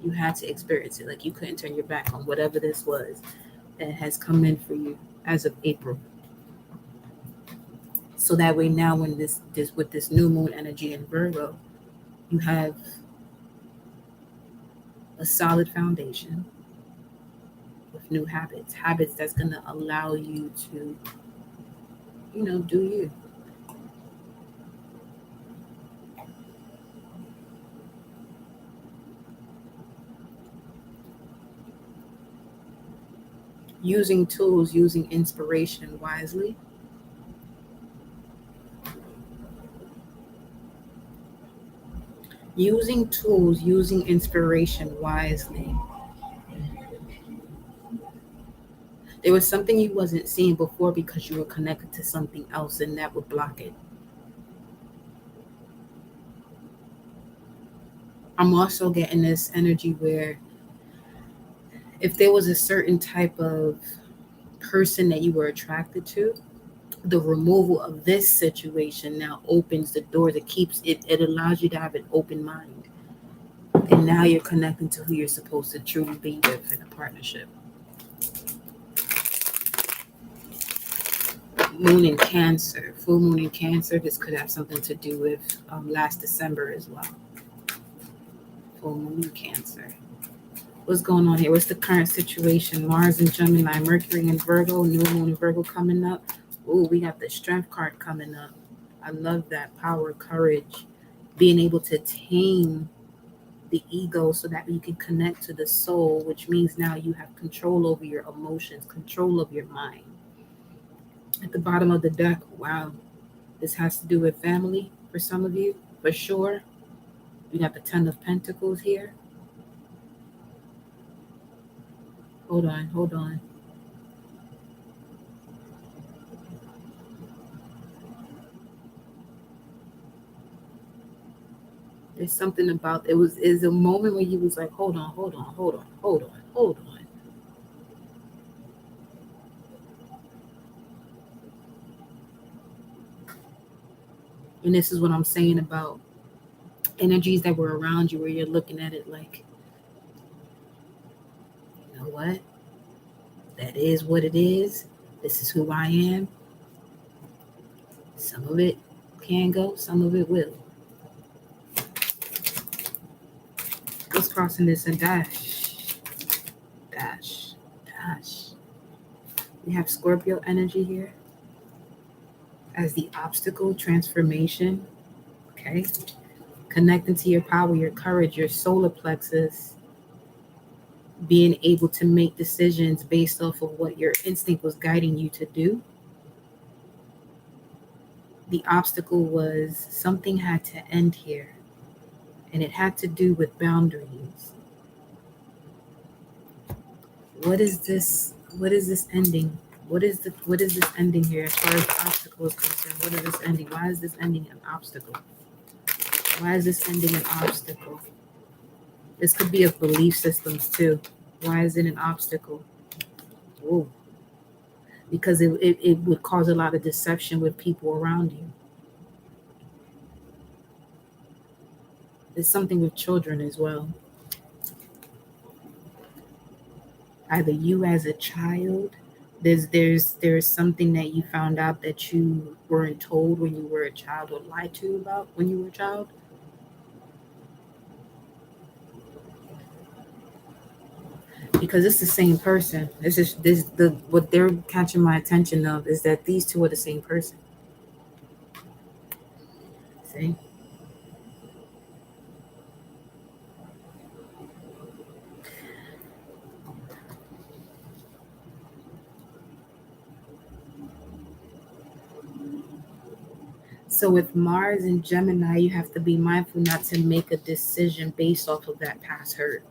You had to experience it. Like, you couldn't turn your back on whatever this was that has come in for you as of April. So that way now, when this with this new moon energy in Virgo, you have a solid foundation with new habits that's going to allow you to, do you. Using tools, using inspiration wisely. Using tools, using inspiration wisely. There was something you wasn't seeing before because you were connected to something else, and that would block it. I'm also getting this energy where if there was a certain type of person that you were attracted to, the removal of this situation now opens the door that keeps it. It allows you to have an open mind. And now you're connecting to who you're supposed to truly be with in a partnership. Moon in Cancer, full moon in Cancer. This could have something to do with last December as well. Full moon in Cancer. What's going on here? What's the current situation? Mars in Gemini, Mercury in Virgo, new moon in Virgo coming up. Ooh, we got the Strength card coming up. I love that. Power, courage, being able to tame the ego so that you can connect to the soul, which means now you have control over your emotions, control of your mind. At the bottom of the deck, wow, this has to do with family for some of you, for sure. We got the Ten of Pentacles here. Hold on. There's something about is a moment where you was like, hold on. And this is what I'm saying about energies that were around you, where you're looking at it like, you know what? That is what it is. This is who I am. Some of it can go, some of it will. What's crossing this and dash? Dash. Dash. We have Scorpio energy here as the obstacle transformation. Okay. Connecting to your power, your courage, your solar plexus, being able to make decisions based off of what your instinct was guiding you to do. The obstacle was something had to end here, and it had to do with boundaries. What is this? What is this ending? What is this ending here as far as the obstacle is concerned? What is this ending? Why is this ending an obstacle? Why is this ending an obstacle? This could be of belief systems too. Why is it an obstacle? Ooh. Because it would cause a lot of deception with people around you. There's something with children as well. Either you as a child, there's something that you found out that you weren't told when you were a child, or lied to about when you were a child. Because it's the same person. What they're catching my attention of is that these two are the same person. See? So with Mars and Gemini, you have to be mindful not to make a decision based off of that past hurt.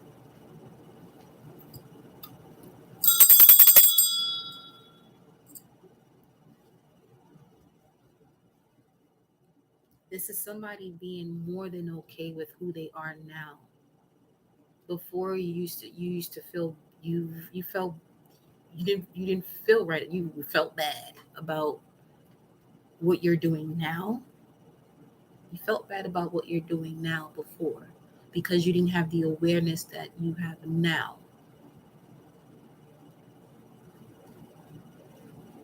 This is somebody being more than okay with who they are now. Before you used to feel you felt you didn't feel right. You felt bad about what you're doing now. You felt bad about what you're doing now before because you didn't have the awareness that you have now.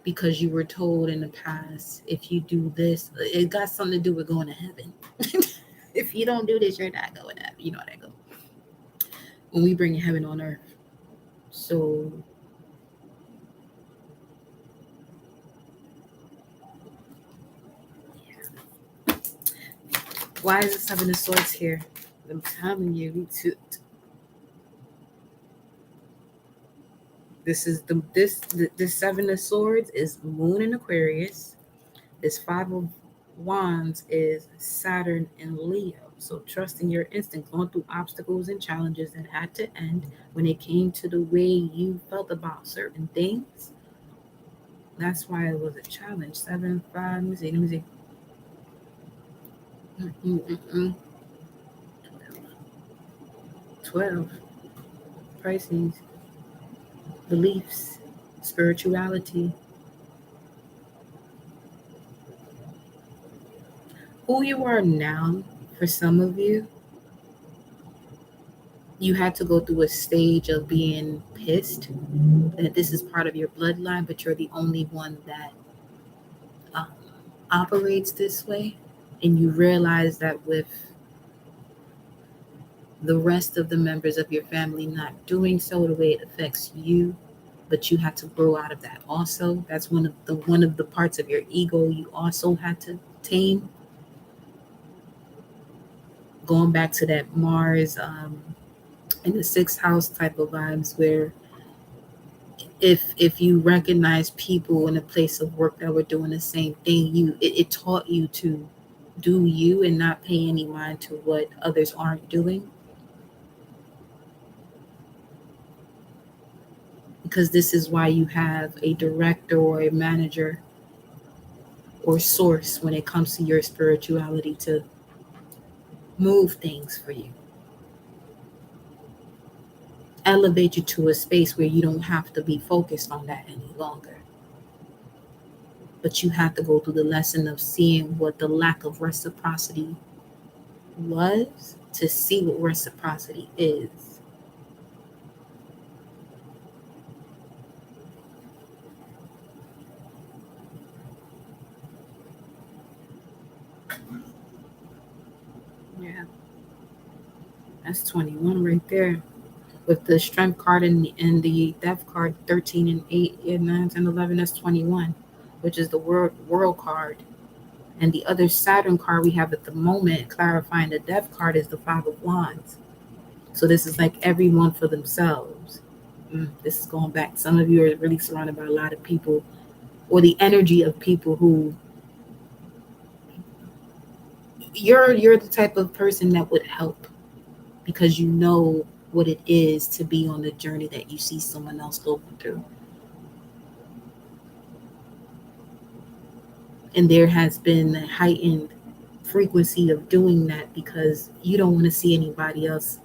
Because you were told in the past, if you do this, it got something to do with going to heaven. If you don't do this, you're not going to heaven. You know how that goes. When we bring heaven on earth. So why is the Seven of Swords here? I'm telling you, this Seven of Swords is Moon in Aquarius. This Five of Wands is Saturn in Leo. So trusting your instinct, going through obstacles and challenges that had to end when it came to the way you felt about certain things. That's why it was a challenge. 7, 5, let me see. 12. Pisces. Beliefs. Spirituality. Who you are now, for some of you, you had to go through a stage of being pissed that this is part of your bloodline, but you're the only one that operates this way. And you realize that with the rest of the members of your family not doing so, the way it affects you, but you had to grow out of that also. That's one of the parts of your ego you also had to tame. Going back to that Mars in the sixth house type of vibes, where if you recognize people in a place of work that were doing the same thing, it taught you to do you and not pay any mind to what others aren't doing. Because this is why you have a director or a manager or source when it comes to your spirituality to move things for you. Elevate you to a space where you don't have to be focused on that any longer. But you have to go through the lesson of seeing what the lack of reciprocity was to see what reciprocity is. Yeah, that's 21 right there. With the strength card and the death card, 13 and 8, yeah, 9 and 11, that's 21, which is the world card. And the other Saturn card we have at the moment, clarifying the death card, is the Five of Wands. So this is like everyone for themselves. This is going back. Some of you are really surrounded by a lot of people, or the energy of people who you're the type of person that would help because you know what it is to be on the journey that you see someone else going through. And there has been a heightened frequency of doing that because you don't want to see anybody else,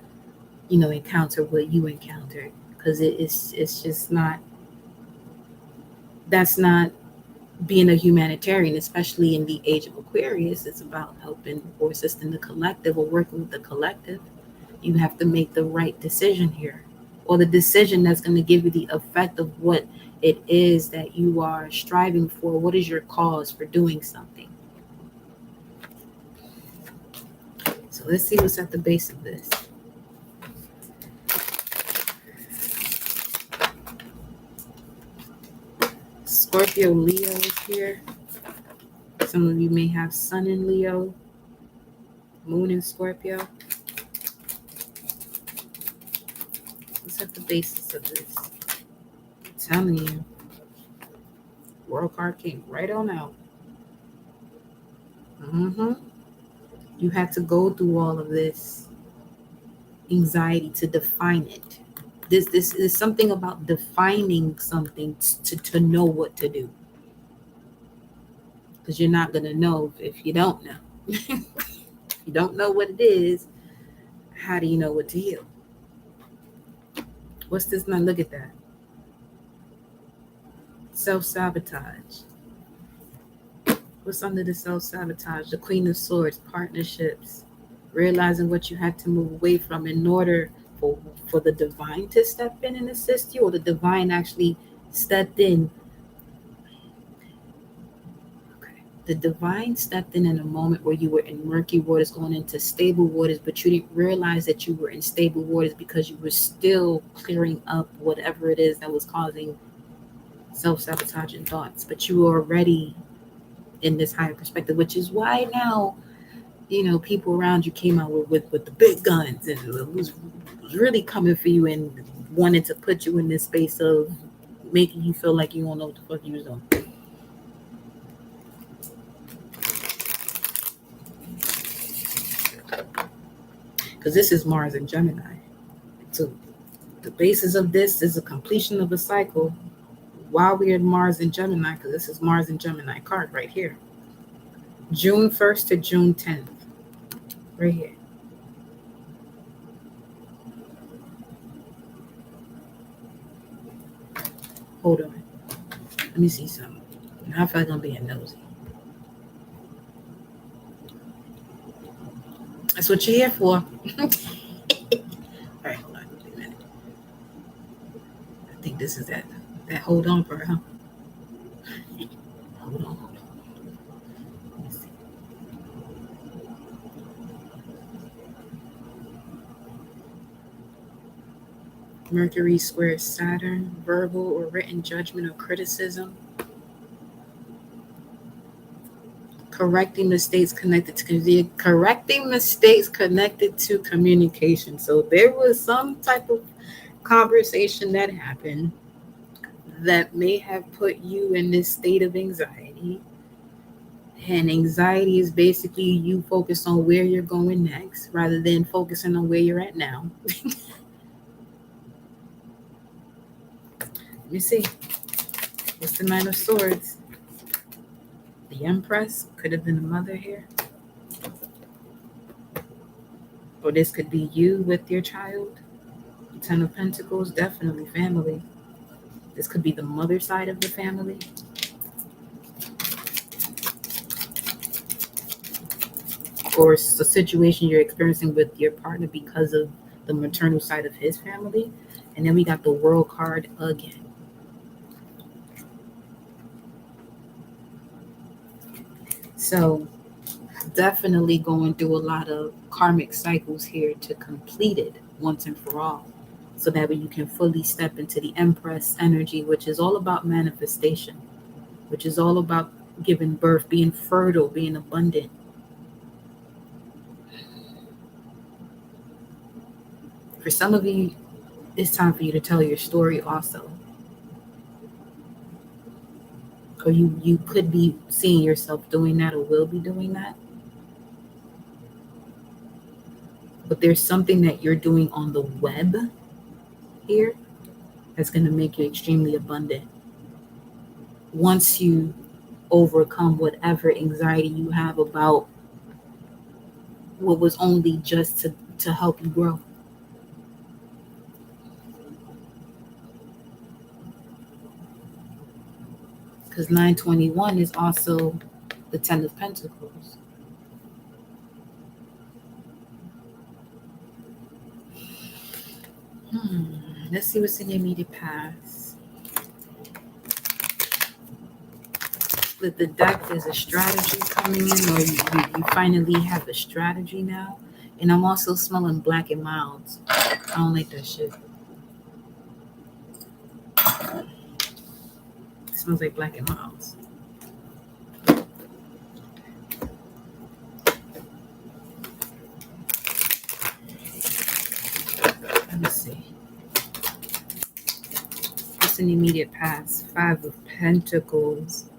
encounter what you encountered, because it's just not, that's not being a humanitarian, especially in the age of Aquarius. It's about helping or assisting the collective or working with the collective. You have to make the right decision here, or the decision that's going to give you the effect of what it is that you are striving for. What is your cause for doing something? So let's see what's at the base of this. Scorpio, Leo is here. Some of you may have Sun in Leo, Moon in Scorpio. What's at the basis of this? I'm telling you, World card came right on out. You had to go through all of this anxiety to define it. This is something about defining something to know what to do. Because you're not going to know if you don't know. If you don't know what it is, how do you know what to heal? What's this? Now look at that. Self-sabotage. What's under the self-sabotage? The Queen of Swords, partnerships, realizing what you had to move away from in order for the divine to step in and assist you, or the divine actually stepped in. Okay. The divine stepped in a moment where you were in murky waters going into stable waters, but you didn't realize that you were in stable waters because you were still clearing up whatever it is that was causing self-sabotaging thoughts. But you were already in this higher perspective, which is why now, people around you came out with the big guns and was really coming for you and wanted to put you in this space of making you feel like you don't know what the fuck you was doing. Because this is Mars and Gemini. So the basis of this is a completion of a cycle while we're in Mars and Gemini, because this is Mars and Gemini card right here. June 1st to June 10th. Right here. Hold on. Let me see something. I feel like I'm being nosy. That's what you're here for. All right, hold on. Wait a minute. I think this is that hold on part, huh? Hold on. Mercury squares Saturn, verbal or written judgment or criticism. Correcting mistakes connected to communication. So there was some type of conversation that happened that may have put you in this state of anxiety. And anxiety is basically you focus on where you're going next rather than focusing on where you're at now. Let me see. What's the Nine of Swords? The Empress. Could have been a mother here. Or this could be you with your child. The Ten of Pentacles, definitely family. This could be the mother side of the family. or a situation you're experiencing with your partner because of the maternal side of his family. And then we got the World card again. So definitely going through a lot of karmic cycles here to complete it once and for all, so that way you can fully step into the Empress energy, which is all about manifestation, which is all about giving birth, being fertile, being abundant. For some of you, it's time for you to tell your story also. Or you could be seeing yourself doing that or will be doing that. But there's something that you're doing on the web here that's going to make you extremely abundant. Once you overcome whatever anxiety you have about what was only just to help you grow. Because 921 is also the 10 of Pentacles. Let's see what's in your immediate past. With the deck, there's a strategy coming in, or you finally have a strategy now. And I'm also smelling black and milds. I don't like that shit. It smells like black and milds. Let me see. What's in the immediate past? 5 of Pentacles.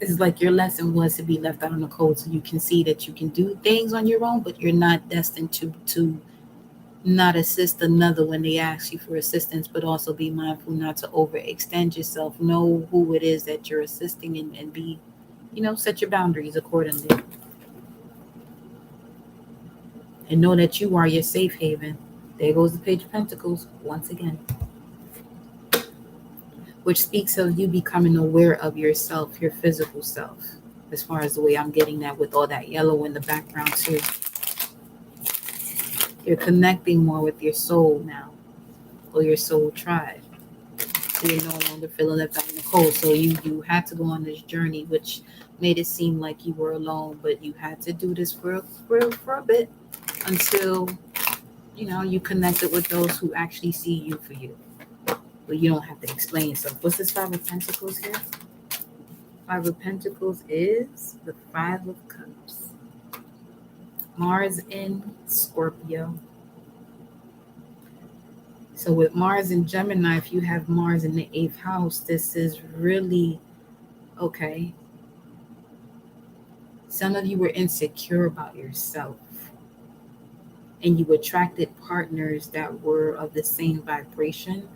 It's like your lesson was to be left out in the cold, so you can see that you can do things on your own, but you're not destined to not assist another when they ask you for assistance, but also be mindful not to overextend yourself. Know who it is that you're assisting and be, set your boundaries accordingly. And know that you are your safe haven. There goes the Page of Pentacles once again, which speaks of you becoming aware of yourself, your physical self, as far as the way I'm getting that with all that yellow in the background too. You're connecting more with your soul now, or your soul tribe. So you're no longer feeling left out in the cold. So you had to go on this journey, which made it seem like you were alone, but you had to do this for a bit until, you connected with those who actually see you for you. But you don't have to explain yourself. What's this 5 of Pentacles here? 5 of Pentacles is the 5 of Cups. Mars in Scorpio. So with Mars in Gemini, if you have Mars in the 8th house, this is really okay. Some of you were insecure about yourself, and you attracted partners that were of the same vibration.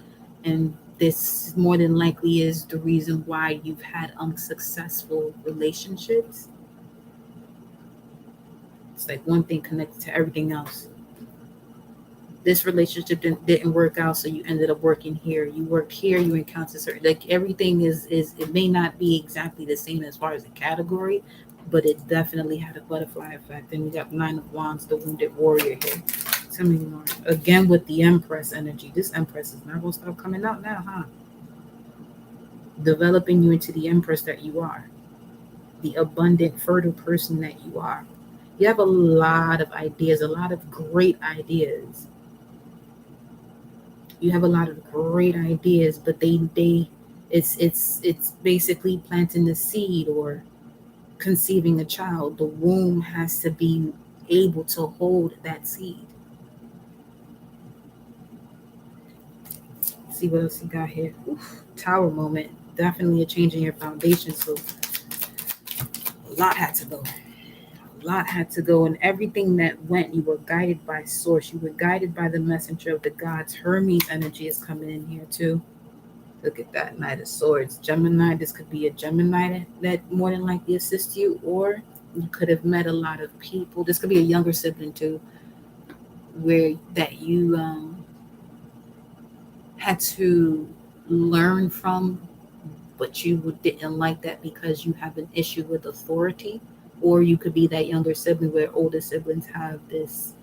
And this more than likely is the reason why you've had unsuccessful relationships. It's like one thing connected to everything else. This relationship didn't work out, so you ended up working here. You worked here, you encountered certain, like everything is it may not be exactly the same as far as the category, but it definitely had a butterfly effect. And you got 9 of Wands, the wounded warrior here. Tell me more. Again with the Empress energy. This Empress is not gonna stop coming out now, huh? Developing you into the Empress that you are, the abundant, fertile person that you are. You have a lot of ideas, a lot of great ideas. You have a lot of great ideas, but it's basically planting the seed or conceiving a child. The womb has to be able to hold that seed. See what else you got here. Tower moment. Definitely a change in your foundation. So a lot had to go. A lot had to go. And everything that went, you were guided by source. You were guided by the messenger of the gods. Hermes energy is coming in here too. Look at that. Knight of Swords. Gemini. This could be a Gemini that more than likely assists you. Or you could have met a lot of people. This could be a younger sibling too, where that you had to learn from, but you didn't like that because you have an issue with authority. Or you could be that younger sibling where older siblings have this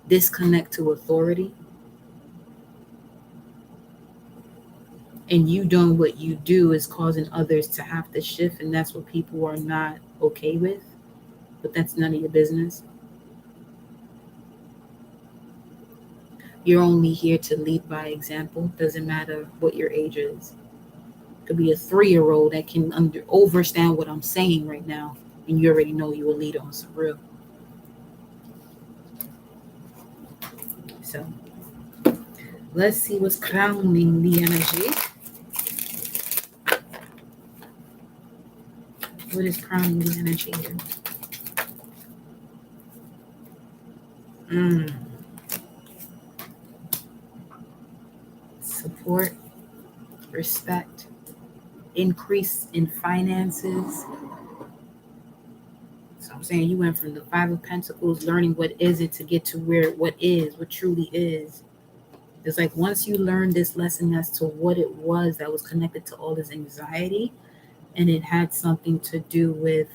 disconnect to authority, and you doing what you do is causing others to have to shift, and that's what people are not okay with. But that's none of your business. You're only here to lead by example. Doesn't matter what your age is. It could be a 3-year-old that can understand what I'm saying right now, and you already know you a leader on some real. So let's see what's crowning the energy. What is crowning the energy here? Support, respect, increase in finances. So I'm saying you went from the 5 of Pentacles, learning what is it, to get to where what truly is. It's like once you learn this lesson as to what it was that was connected to all this anxiety, and it had something to do with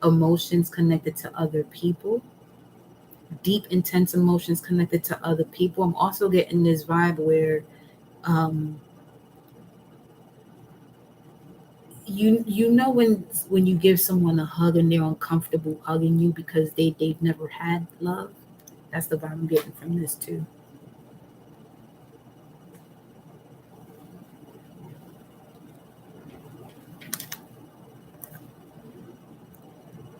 emotions connected to other people, deep, intense emotions connected to other people. I'm also getting this vibe where you know when you give someone a hug and they're uncomfortable hugging you because they've never had love. That's the vibe I'm getting from this too.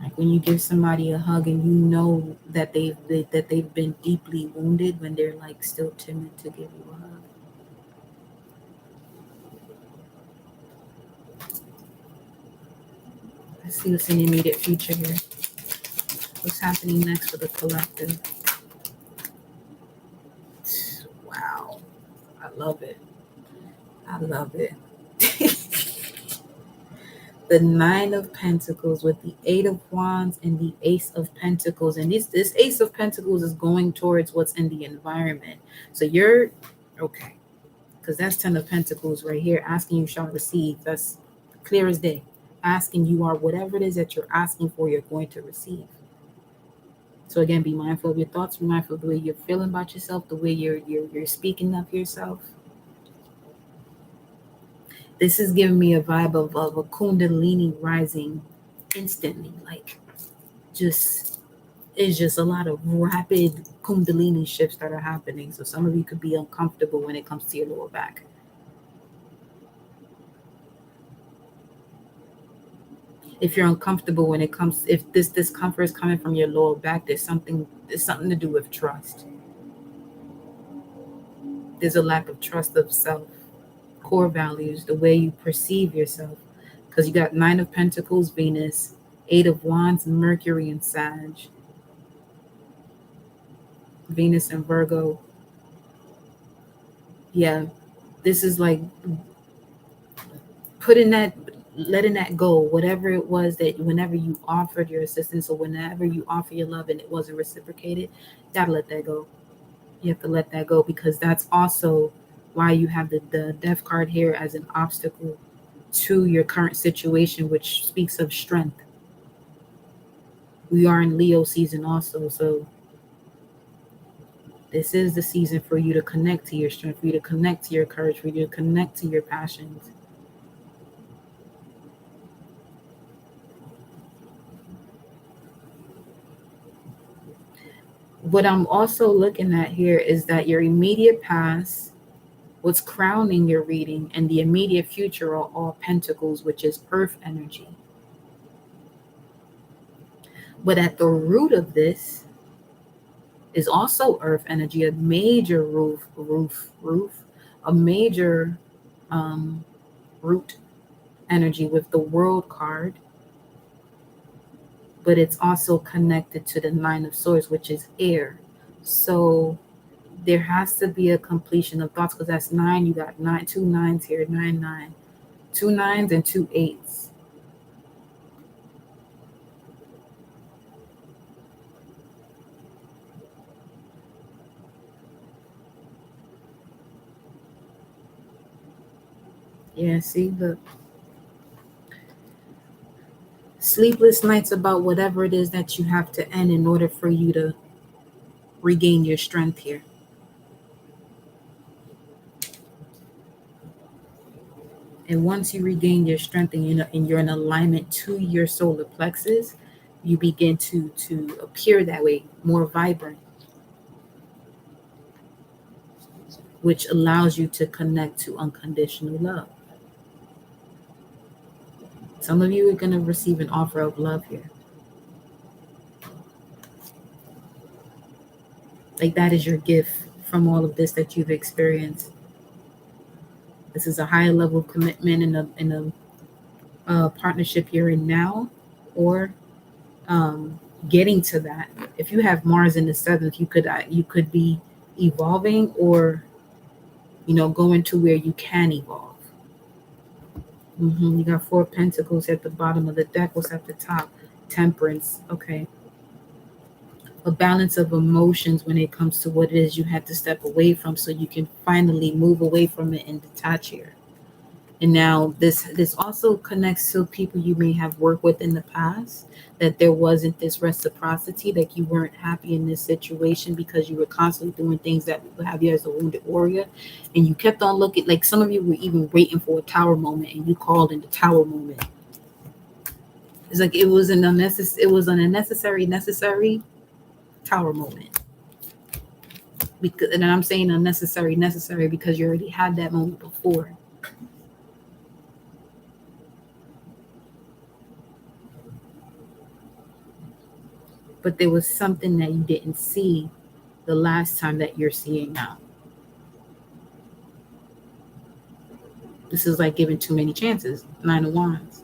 Like when you give somebody a hug and you know that they've been deeply wounded when they're like still timid to give you a hug. Let's see what's in the immediate future here. What's happening next for the collective? Wow. I love it. I love it. The 9 of Pentacles with the 8 of Wands and the Ace of Pentacles. And this Ace of Pentacles is going towards what's in the environment. So you're okay. Because that's 10 of Pentacles right here. Asking you shall receive. That's clear as day. Asking you are whatever it is that you're asking for, you're going to receive. So again, be mindful of your thoughts. Be mindful of the way you're feeling about yourself, the way you're speaking of yourself. This is giving me a vibe of a Kundalini rising instantly. Like it's just a lot of rapid Kundalini shifts that are happening. So some of you could be uncomfortable when it comes to your lower back. If you're uncomfortable when it comes, if this discomfort is coming from your lower back, there's something to do with trust. There's a lack of trust of self, core values, the way you perceive yourself. Because you got 9 of Pentacles, Venus, 8 of Wands, Mercury and Sag, Venus and Virgo. Yeah, this is like letting that go, whatever it was that whenever you offered your assistance or whenever you offer your love and it wasn't reciprocated, you gotta let that go. You have to let that go, because that's also why you have the Death card here as an obstacle to your current situation, which speaks of strength. We are in Leo season also, so this is the season for you to connect to your strength, for you to connect to your courage, for you to connect to your passions. What I'm also looking at here is that your immediate past, what's crowning your reading, and the immediate future are all pentacles, which is earth energy. But at the root of this is also earth energy, a major a major root energy with the World card. But it's also connected to the 9 of Swords, which is air. So there has to be a completion of thoughts, because that's 9. You got 2 9s here, 9 9, 2 9s and 2 8s. Yeah, see, Sleepless nights about whatever it is that you have to end in order for you to regain your strength here. And once you regain your strength and you're in alignment to your solar plexus, you begin to appear that way, more vibrant, which allows you to connect to unconditional love. Some of you are going to receive an offer of love here. Like that is your gift from all of this that you've experienced. This is a higher level of commitment in a partnership you're in now, or getting to that. If you have Mars in the seventh, you could be evolving, or going to where you can evolve. You got 4 Pentacles at the bottom of the deck. What's at the top? Temperance. Okay. A balance of emotions when it comes to what it is you had to step away from, so you can finally move away from it and detach here. And now this also connects to people you may have worked with in the past, that there wasn't this reciprocity, that you weren't happy in this situation because you were constantly doing things that would have you as a wounded warrior, and you kept on looking. Like some of you were even waiting for a tower moment, and you called in the tower moment. It's like it was an unnecessary necessary tower moment. Because, and I'm saying unnecessary necessary because you already had that moment before. But there was something that you didn't see the last time that you're seeing now. This is like giving too many chances. 9 of Wands.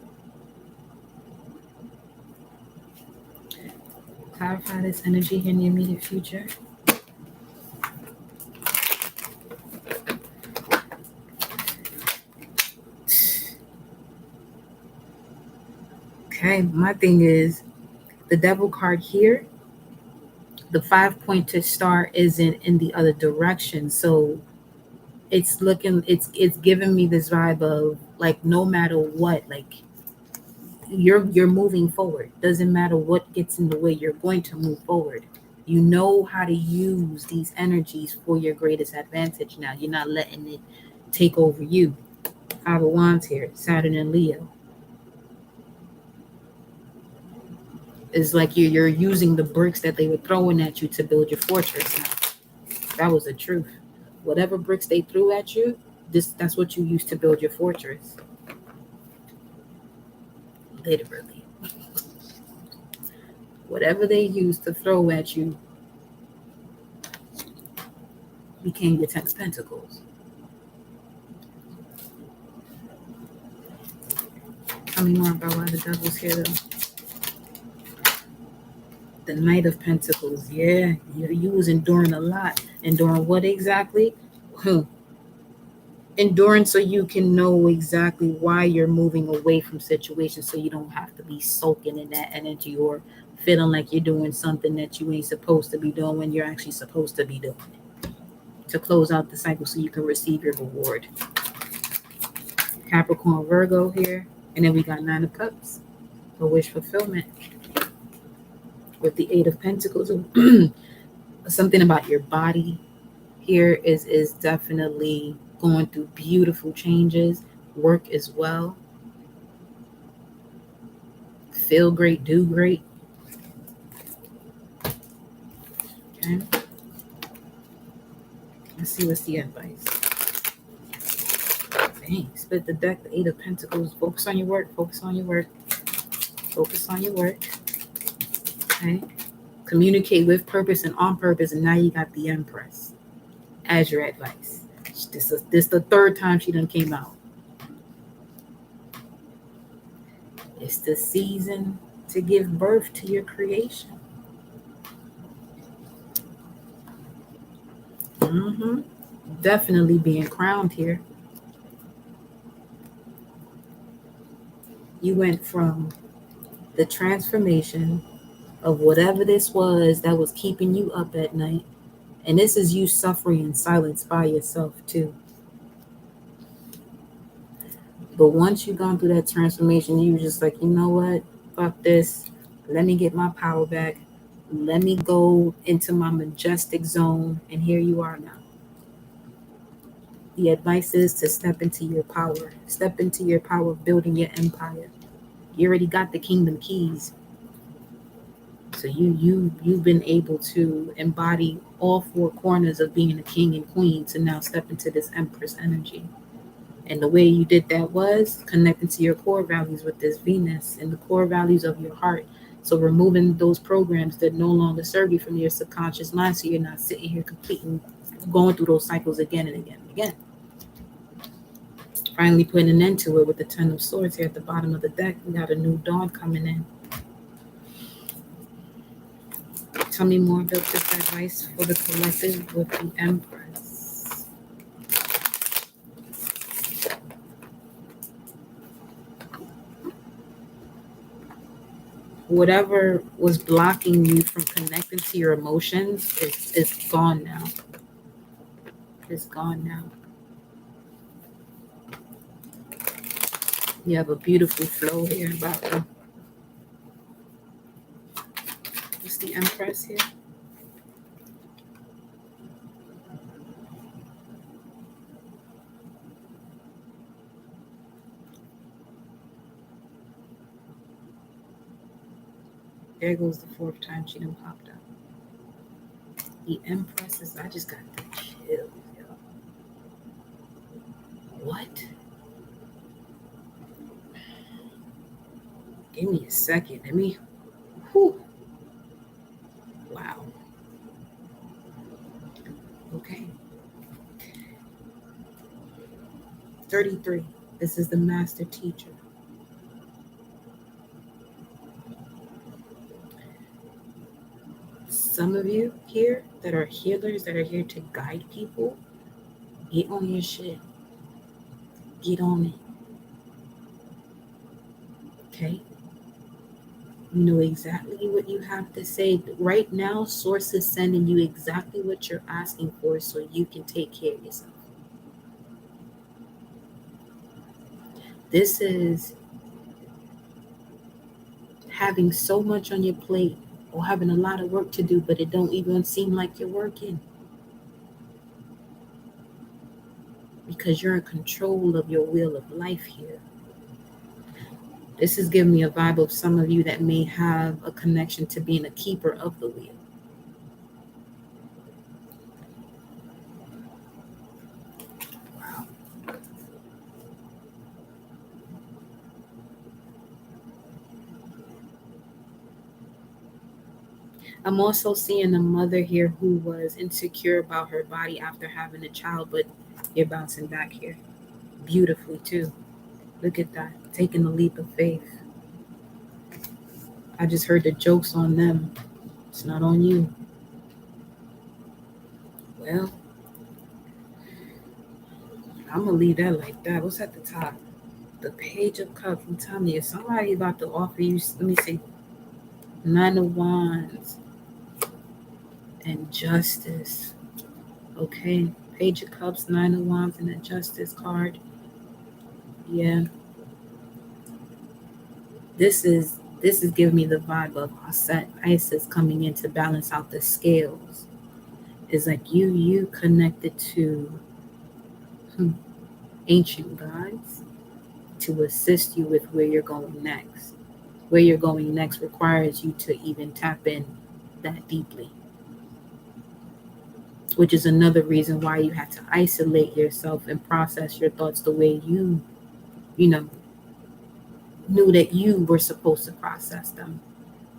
Clarify this energy here in the immediate future. Okay, my thing is the Devil card here. The 5-pointed star isn't in the other direction, so it's giving me this vibe of like no matter what, like you're moving forward. Doesn't matter what gets in the way, you're going to move forward. You know how to use these energies for your greatest advantage now. You're not letting it take over you. 5 of Wands here, Saturn and Leo. It's like you're using the bricks that they were throwing at you to build your fortress now. That was the truth. Whatever bricks they threw at you, that's what you used to build your fortress. Literally. Whatever they used to throw at you became your 10 of Pentacles. Tell me more about why the Devil's here though. The Knight of Pentacles. Yeah, you was enduring a lot. Enduring what exactly? Enduring so you can know exactly why you're moving away from situations, so you don't have to be soaking in that energy or feeling like you're doing something that you ain't supposed to be doing when you're actually supposed to be doing it. To close out the cycle so you can receive your reward. Capricorn, Virgo here. And then we got 9 of Cups for wish fulfillment. With the 8 of Pentacles. Something about your body here is definitely going through beautiful changes. Work as well. Feel great, do great. Okay. Let's see what's the advice. Dang, split the deck, the 8 of Pentacles. Focus on your work, focus on your work. Focus on your work. Okay. Communicate with purpose and on purpose, and now you got the Empress as your advice. This is the 3rd time she done came out. It's the season to give birth to your creation. Definitely being crowned here. You went from the transformation of whatever this was that was keeping you up at night. And this is you suffering in silence by yourself too. But once you've gone through that transformation, you were just like, you know what? about this. Let me get my power back. Let me go into my majestic zone. And here you are now. The advice is to step into your power. Step into your power of building your empire. You already got the kingdom keys. So you've been able to embody all four corners of being a king and queen to now step into this empress energy. And the way you did that was connecting to your core values with this Venus and the core values of your heart. So removing those programs that no longer serve you from your subconscious mind, so you're not sitting here completing, going through those cycles again and again and again. Finally putting an end to it with the Ten of Swords here at the bottom of the deck. We got a new dawn coming in. Tell me more about this advice for the collective with the Empress. Whatever was blocking you from connecting to your emotions is gone now. It's gone now. You have a beautiful flow here about them. What's the Empress here? There goes the fourth time she done popped up. The Empress is, I just got the chills, yo. What? Give me a second. Let me, whew. Wow. Okay. 33. This is the master teacher. Some of you here that are healers, that are here to guide people, get on your shit. Get on it. Okay? You know exactly what you have to say. Right now, Source is sending you exactly what you're asking for so you can take care of yourself. This is having so much on your plate or having a lot of work to do, but it don't even seem like you're working. Because you're in control of your wheel of life here. This is giving me a vibe of some of you that may have a connection to being a keeper of the wheel. Wow. I'm also seeing a mother here who was insecure about her body after having a child, but you're bouncing back here beautifully too. Look at that, taking the leap of faith. I just heard the joke's on them. It's not on you. Well, I'm gonna leave that like that. What's at the top? The Page of Cups. I'm telling you, somebody about to offer you, let me see, Nine of Wands and Justice. Okay, Page of Cups, Nine of Wands, and a Justice card. Yeah. This is giving me the vibe of Isis coming in to balance out the scales. It's like you connected to ancient gods to assist you with where you're going next. Where you're going next requires you to even tap in that deeply. Which is another reason why you had to isolate yourself and process your thoughts the way you knew that you were supposed to process them.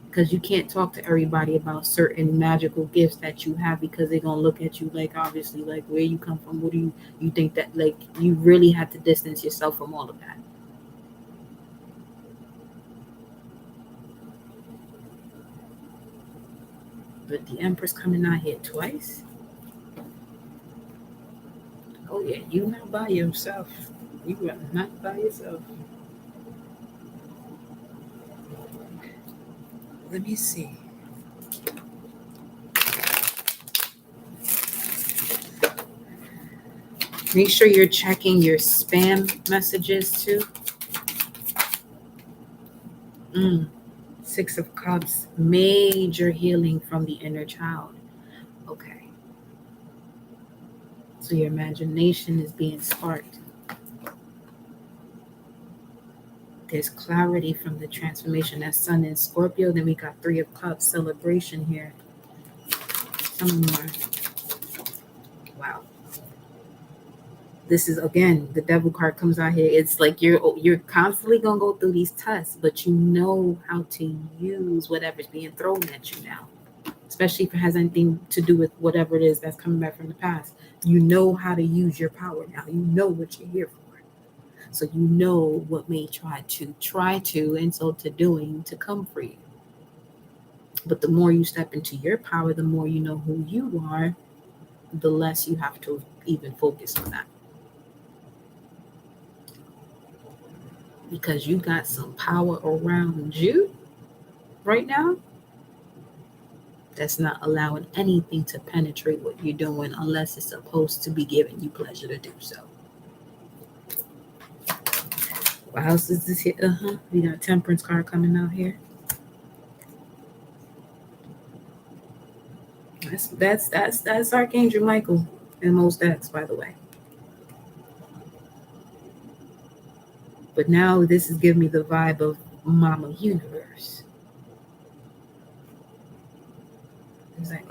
Because you can't talk to everybody about certain magical gifts that you have, because they're going to look at you like, obviously, like, where you come from, what do you think that, like, you really have to distance yourself from all of that. But the Empress coming out here twice. Oh yeah, you not by yourself. You are not by yourself. Let me see. Make sure you're checking your spam messages too. Six of Cups, major healing from the inner child. Okay. So your imagination is being sparked. There's clarity from the transformation. That Sun in Scorpio. Then we got Three of Cups, celebration here. Some more. Wow. This is, again, the Devil card comes out here. It's like you're constantly gonna go through these tests, but you know how to use whatever's being thrown at you now. Especially if it has anything to do with whatever it is that's coming back from the past. You know how to use your power now. You know what you're here for. So you know what may try to insult to doing to come for you. But the more you step into your power, the more you know who you are, the less you have to even focus on that. Because you got some power around you right now that's not allowing anything to penetrate what you're doing unless it's supposed to be giving you pleasure to do so. What else is this here? We got a Temperance card coming out here. That's Archangel Michael in most decks, by the way. But now this is giving me the vibe of Mama Universe. It's like,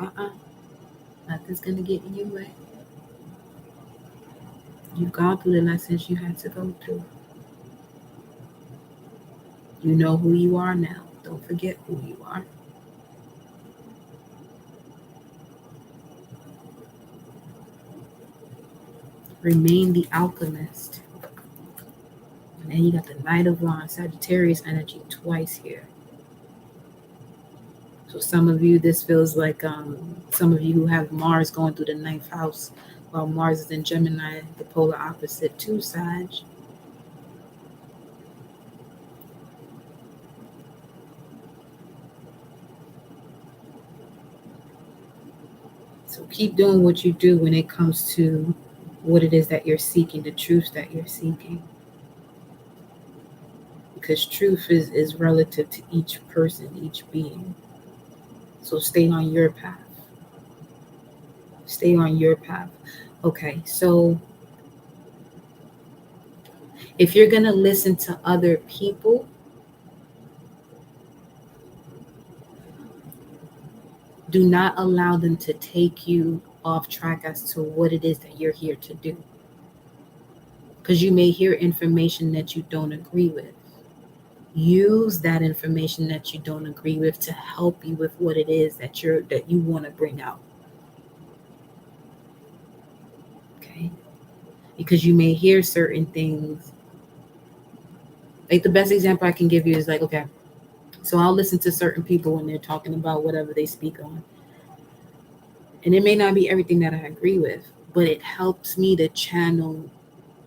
nothing's gonna get in your way. You've gone through the lessons you had to go through. You know who you are now. Don't forget who you are. Remain the alchemist. And then you got the Knight of Wands, Sagittarius energy twice here. So some of you, this feels like some of you who have Mars going through the 9th house, while Mars is in Gemini, the polar opposite to Sag. So keep doing what you do when it comes to what it is that you're seeking, the truth that you're seeking. Because truth is relative to each person, each being. So stay on your path. Stay on your path. Okay, so if you're going to listen to other people, do not allow them to take you off track as to what it is that you're here to do. Because you may hear information that you don't agree with. Use that information that you don't agree with to help you with what it is that you want to bring out. Okay? Because you may hear certain things. Like the best example I can give you is like, okay, so I'll listen to certain people when they're talking about whatever they speak on. And it may not be everything that I agree with, but it helps me to channel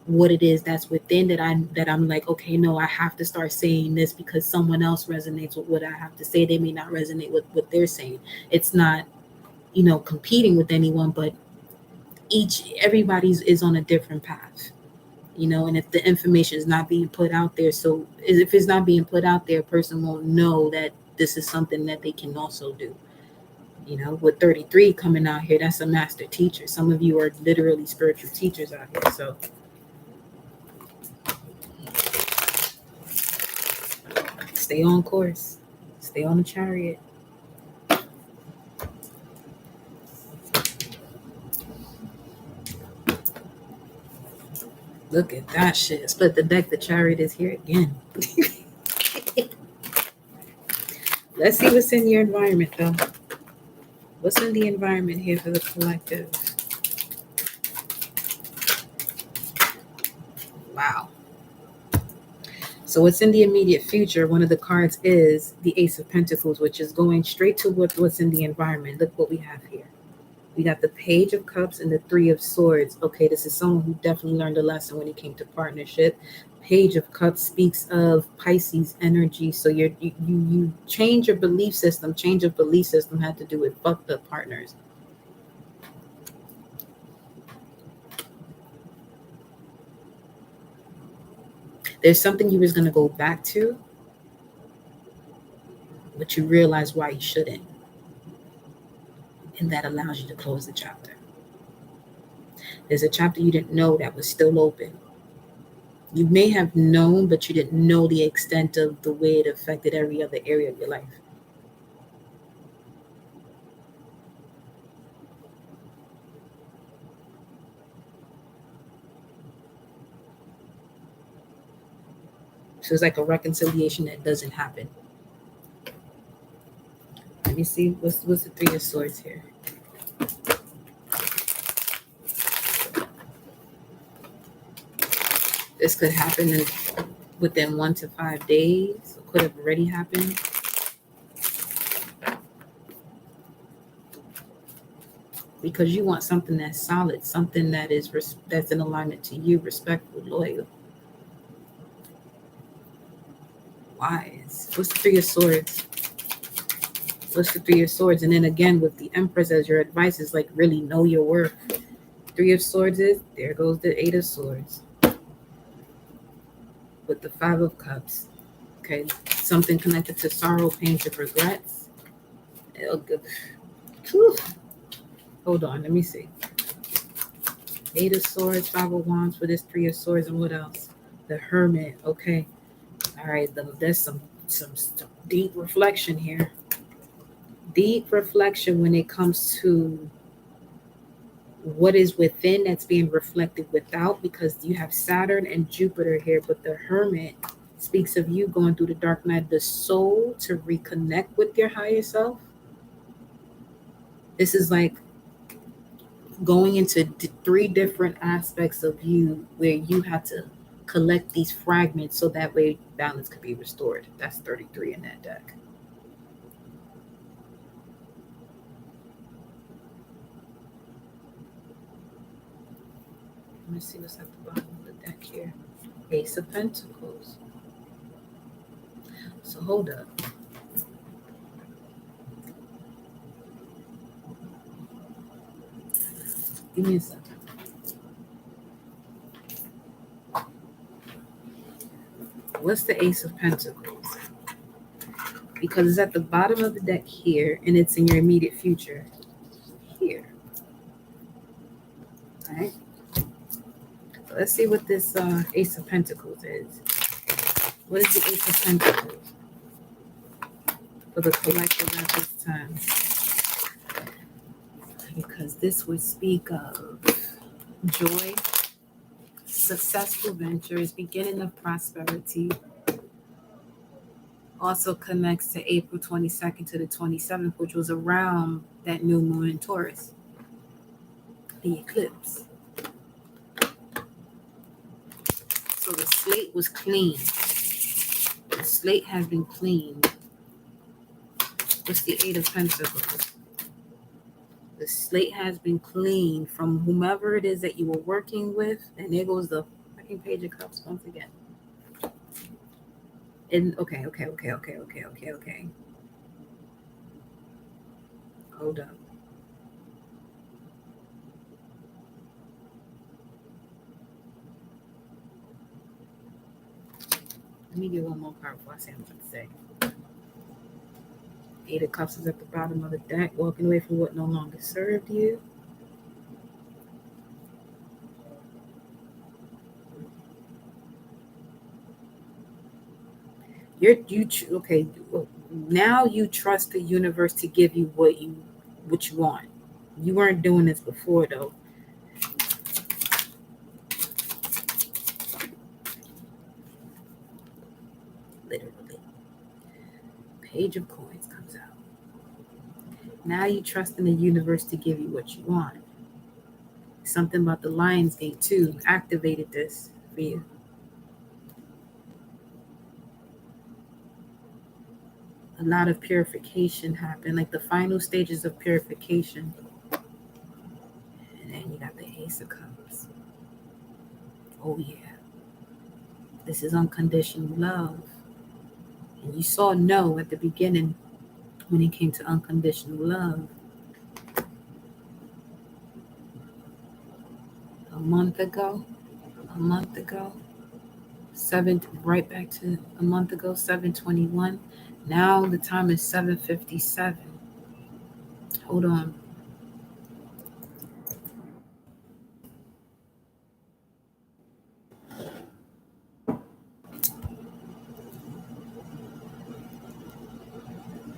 what it is that's within that I'm like, okay, no, I have to start saying this because someone else resonates with what I have to say. They may not resonate with what they're saying. It's not, competing with anyone, but everybody's is on a different path, and if the information is not being put out there, so if it's not being put out there, a person won't know that this is something that they can also do. With 33 coming out here, that's a master teacher. Some of you are literally spiritual teachers out here, so stay on course. Stay on the chariot. Look at that shit. Split the deck. The chariot is here again. Let's see what's in your environment, though. What's in the environment here for the collective? Wow. So what's in the immediate future, one of the cards is the Ace of Pentacles, which is going straight to what's in the environment. Look what we have here. We got the Page of Cups and the Three of Swords. Okay, this is someone who definitely learned a lesson when it came to partnership. Page of Cups speaks of Pisces energy. So you change your belief system. Change of belief system had to do with fucked up partners. There's something you was going to go back to, but you realize why you shouldn't. And that allows you to close the chapter. There's a chapter you didn't know that was still open. You may have known, but you didn't know the extent of the way it affected every other area of your life. So it's like a reconciliation that doesn't happen. Let me see, what's the Three of Swords here? This could happen within 1 to 5 days. It could have already happened. Because you want something that's solid, something that is that's in alignment to you, respectful, loyal, wise. What's the Three of Swords? What's the Three of Swords? And then again, with the Empress as your advice, is like really know your worth. Three of Swords is, there goes the Eight of Swords. With the Five of Cups. Okay, something connected to sorrow, pain, to regrets. Hold on, let me see. Eight of Swords, Five of Wands for this Three of Swords, and what else? The Hermit. Okay, all right. There's some deep reflection here. Deep reflection when it comes to what is within that's being reflected without, because you have Saturn and Jupiter here, but the Hermit speaks of you going through the dark night of the soul to reconnect with your higher self. This is like going into three different aspects of you where you have to collect these fragments so that way balance could be restored. That's 33 in that deck. Let me see what's at the bottom of the deck here. Ace of Pentacles. So hold up. Give me a second. What's the Ace of Pentacles? Because it's at the bottom of the deck here, and it's in your immediate future here. All right. So let's see what this Ace of Pentacles is. What is the Ace of Pentacles for the collective at this time? Because this would speak of joy, successful ventures, beginning of prosperity. Also connects to April 22nd to the 27th, which was around that new moon in Taurus, the eclipse. So the slate was clean. The slate has been cleaned. What's the Eight of Pentacles? The slate has been cleaned from whomever it is that you were working with. And there goes the fucking Page of Cups once again. And okay. Hold up. Let me get one more card before I say what I'm going to say. Eight of Cups is at the bottom of the deck, walking away from what no longer served you. Okay. Now you trust the universe to give you what you want. You weren't doing this before, though. Literally. Page of Coins comes out. Now you trust in the universe to give you what you want. Something about the Lion's Gate, too, activated this for you. A lot of purification happened, like the final stages of purification. And then you got the Ace of Cups. Oh, yeah. This is unconditional love. And you saw no at the beginning when it came to unconditional love. A month ago, right back to a month ago, 7/21. Now the time is 7:57. Hold on.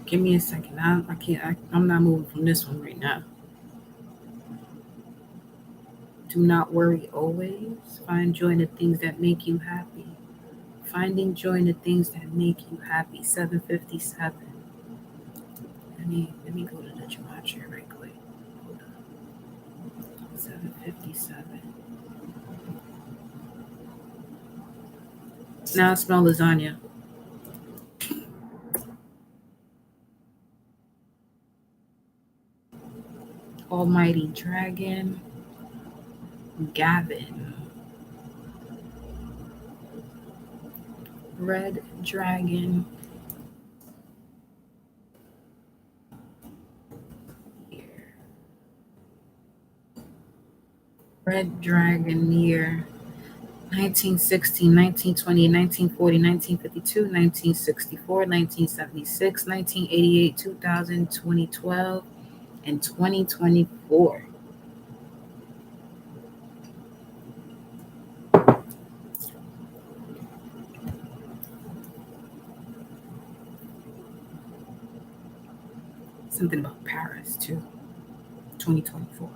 Give me a second. I can't. I'm not moving from this one right now. Do not worry always. Find joy in the things that make you happy. Finding joy in the things that make you happy. 7:57. Let me go to the gematria right quick. Hold on. 7:57. Now I smell lasagna. Almighty Dragon. Gavin. Red Dragon. Red Dragon year 1916, 1920, 1940, 1952, 1964, 1976, 1988, 2000, 2012, and 2024. Something about Paris, too. 2024.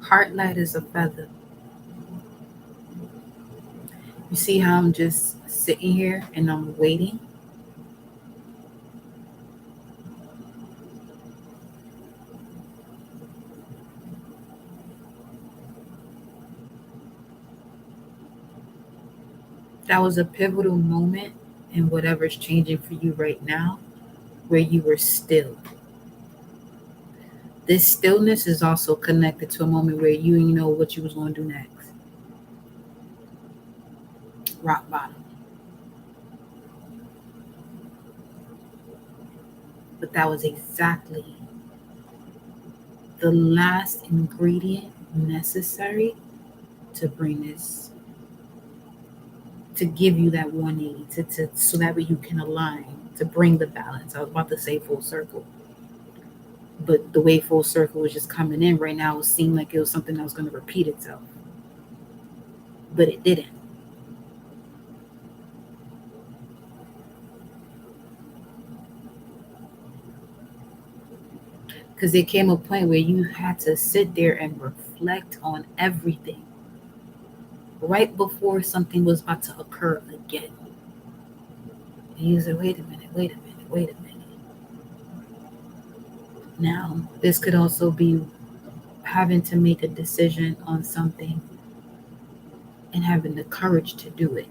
Heart light as a feather. You see how I'm just sitting here and I'm waiting? That was a pivotal moment in whatever's changing for you right now, where you were still. This stillness is also connected to a moment where you didn't know what you was going to do next. Rock bottom. But that was exactly the last ingredient necessary to bring this, to give you that 180, so that way you can align, to bring the balance. I was about to say full circle, but the way full circle was just coming in right now, it seemed like it was something that was going to repeat itself, but it didn't. Because there came a point where you had to sit there and reflect on everything right before something was about to occur again. And you said, wait a minute, wait a minute, wait a minute. Now, this could also be having to make a decision on something and having the courage to do it.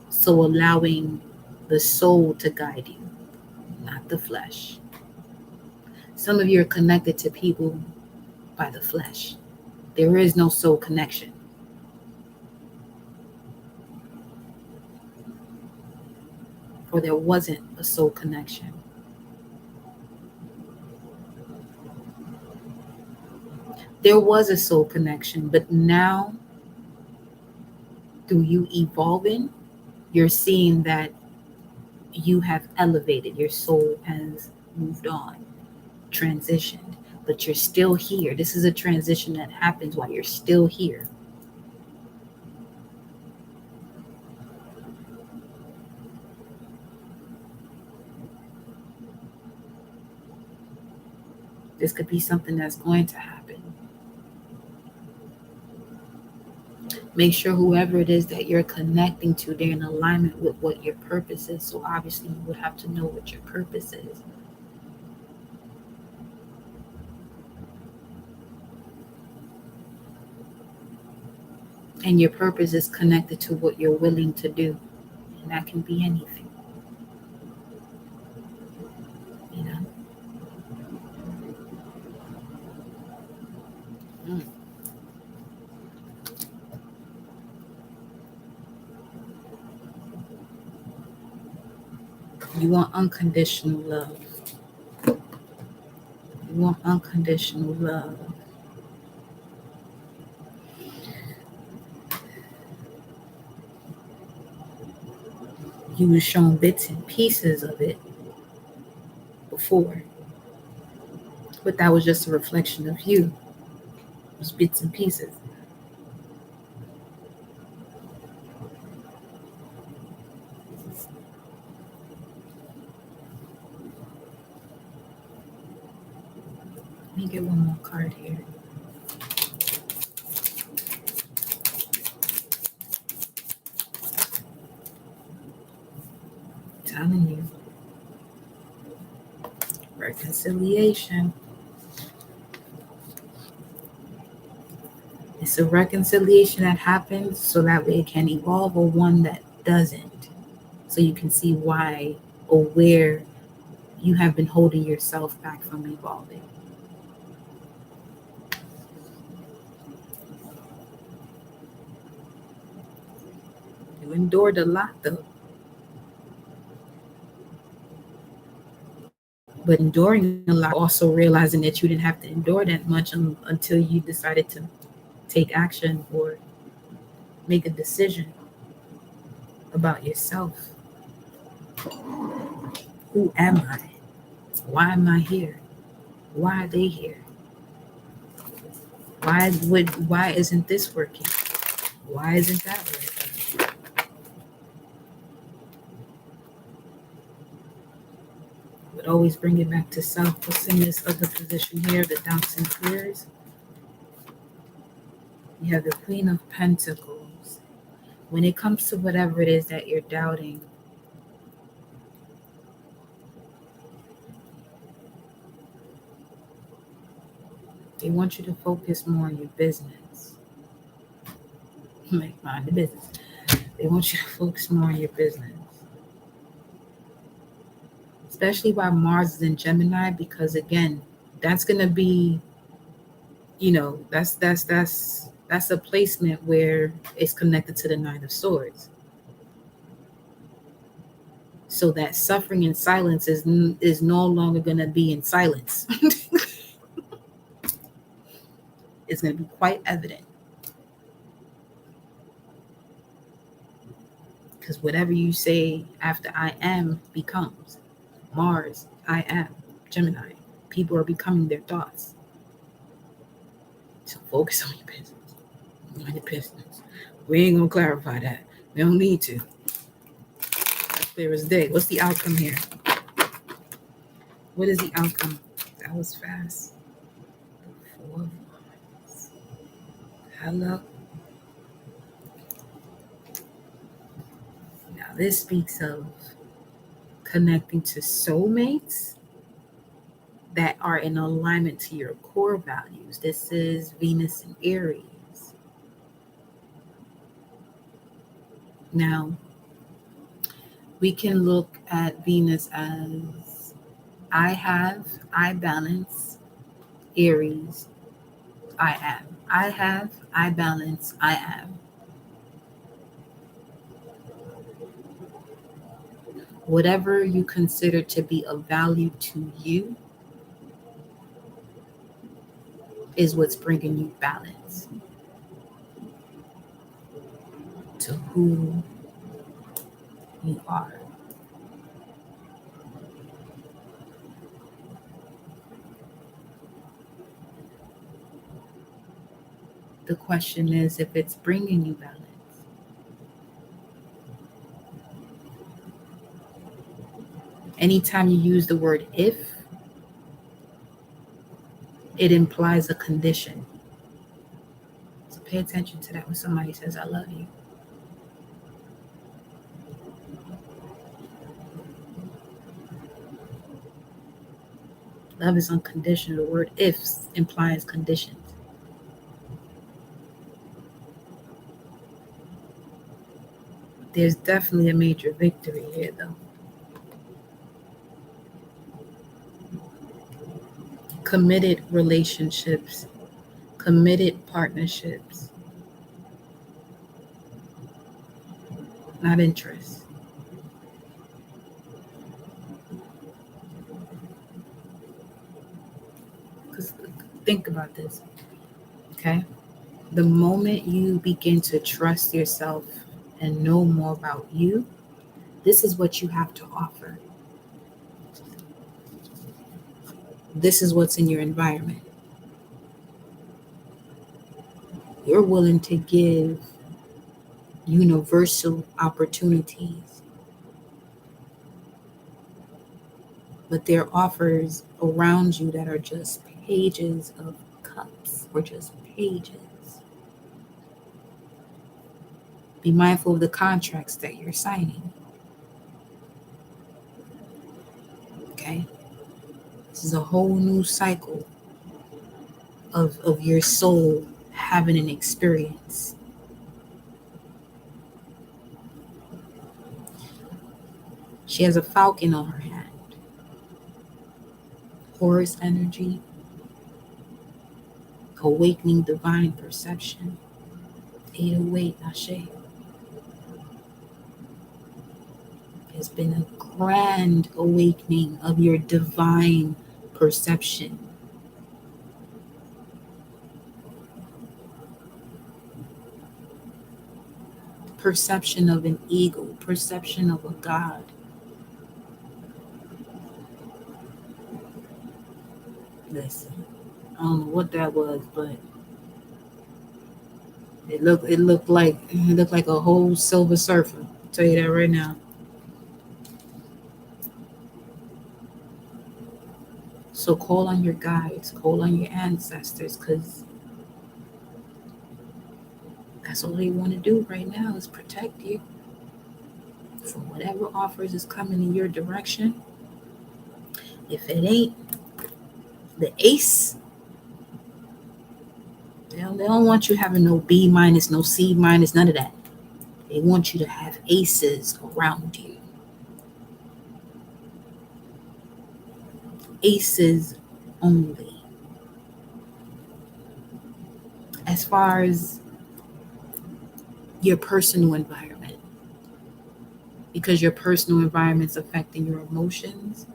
So allowing the soul to guide you, not the flesh. Some of you are connected to people by the flesh. There is no soul connection. Or there wasn't a soul connection. There was a soul connection, but now through you evolving, you're seeing that you have elevated, your soul has moved on, transitioned, but you're still here. This is a transition that happens while you're still here. This could be something that's going to happen. Make sure whoever it is that you're connecting to, they're in alignment with what your purpose is. So obviously you would have to know what your purpose is. And your purpose is connected to what you're willing to do. And that can be anything. You know? Mm. You want unconditional love. You want unconditional love. You were shown bits and pieces of it before, but that was just a reflection of you. It was bits and pieces. Let me get one more card here. I'm telling you. Reconciliation. It's a reconciliation that happens so that way it can evolve, or one that doesn't. So you can see why or where you have been holding yourself back from evolving. You endured a lot though. But enduring a lot, also realizing that you didn't have to endure that much until you decided to take action or make a decision about yourself. Who am I? Why am I here? Why are they here? Why isn't this working? Why isn't that working? Would always bring it back to self. What's in this other position here? The doubts and fears. You have the Queen of Pentacles. When it comes to whatever it is that you're doubting, they want you to focus more on your business. Like, mind the business. They want you to focus more on your business. Especially while Mars is in Gemini, because again, that's gonna be, that's a placement where it's connected to the Nine of Swords. So that suffering in silence is no longer gonna be in silence. It's gonna be quite evident. Because whatever you say after I am becomes. Mars, I am, Gemini. People are becoming their thoughts. So focus on your business. On your business. We ain't gonna clarify that. We don't need to. That's clear as day. What's the outcome here? What is the outcome? That was fast. 4 of Wands. Hello. Now this speaks of connecting to soulmates that are in alignment to your core values. This is Venus and Aries. Now, we can look at Venus as I balance, Aries, I am. I have, I balance, I am. Whatever you consider to be of value to you is what's bringing you balance to who you are. The question is if it's bringing you balance. Anytime you use the word if, it implies a condition. So pay attention to that when somebody says, I love you. Love is unconditional. The word if implies conditions. There's definitely a major victory here, though. Committed relationships, committed partnerships, not interest. Because think about this, okay? The moment you begin to trust yourself and know more about you, this is what you have to offer. This is what's in your environment. You're willing to give universal opportunities, but there are offers around you that are just pages of cups or just pages. Be mindful of the contracts that you're signing. Okay? This is a whole new cycle of your soul having an experience. She has a falcon on her hand. Horus energy, awakening divine perception. 808 Ashe. There's been a grand awakening of your divine perception. Perception of an eagle, perception of a god. Listen, I don't know what that was, but it looked like a whole silver surfer. I'll tell you that right now. So call on your guides, call on your ancestors, because that's all they want to do right now is protect you from whatever offers is coming in your direction. If it ain't the ace, they don't want you having no B minus, no C minus, none of that. They want you to have aces around you. Aces only. As far as your personal environment, because your personal environment's affecting your emotions,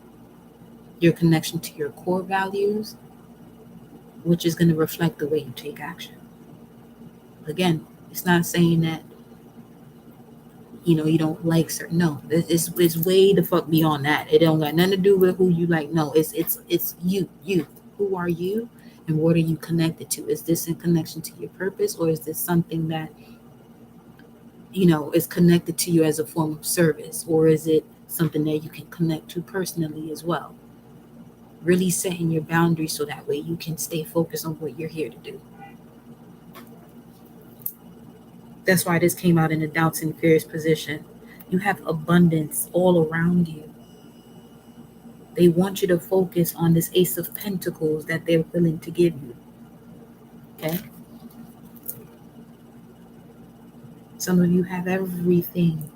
your connection to your core values, which is going to reflect the way you take action. Again, it's not saying that you don't like certain. No, it's way the fuck beyond that. It don't got nothing to do with who you like. No, it's you. Who are you, and what are you connected to? Is this in connection to your purpose, or is this something that is connected to you as a form of service, or is it something that you can connect to personally as well? Really setting your boundaries so that way you can stay focused on what you're here to do. That's why this came out in a doubts and fears position. You have abundance all around you. They want you to focus on this Ace of Pentacles that they're willing to give you. Okay? Some of you have everything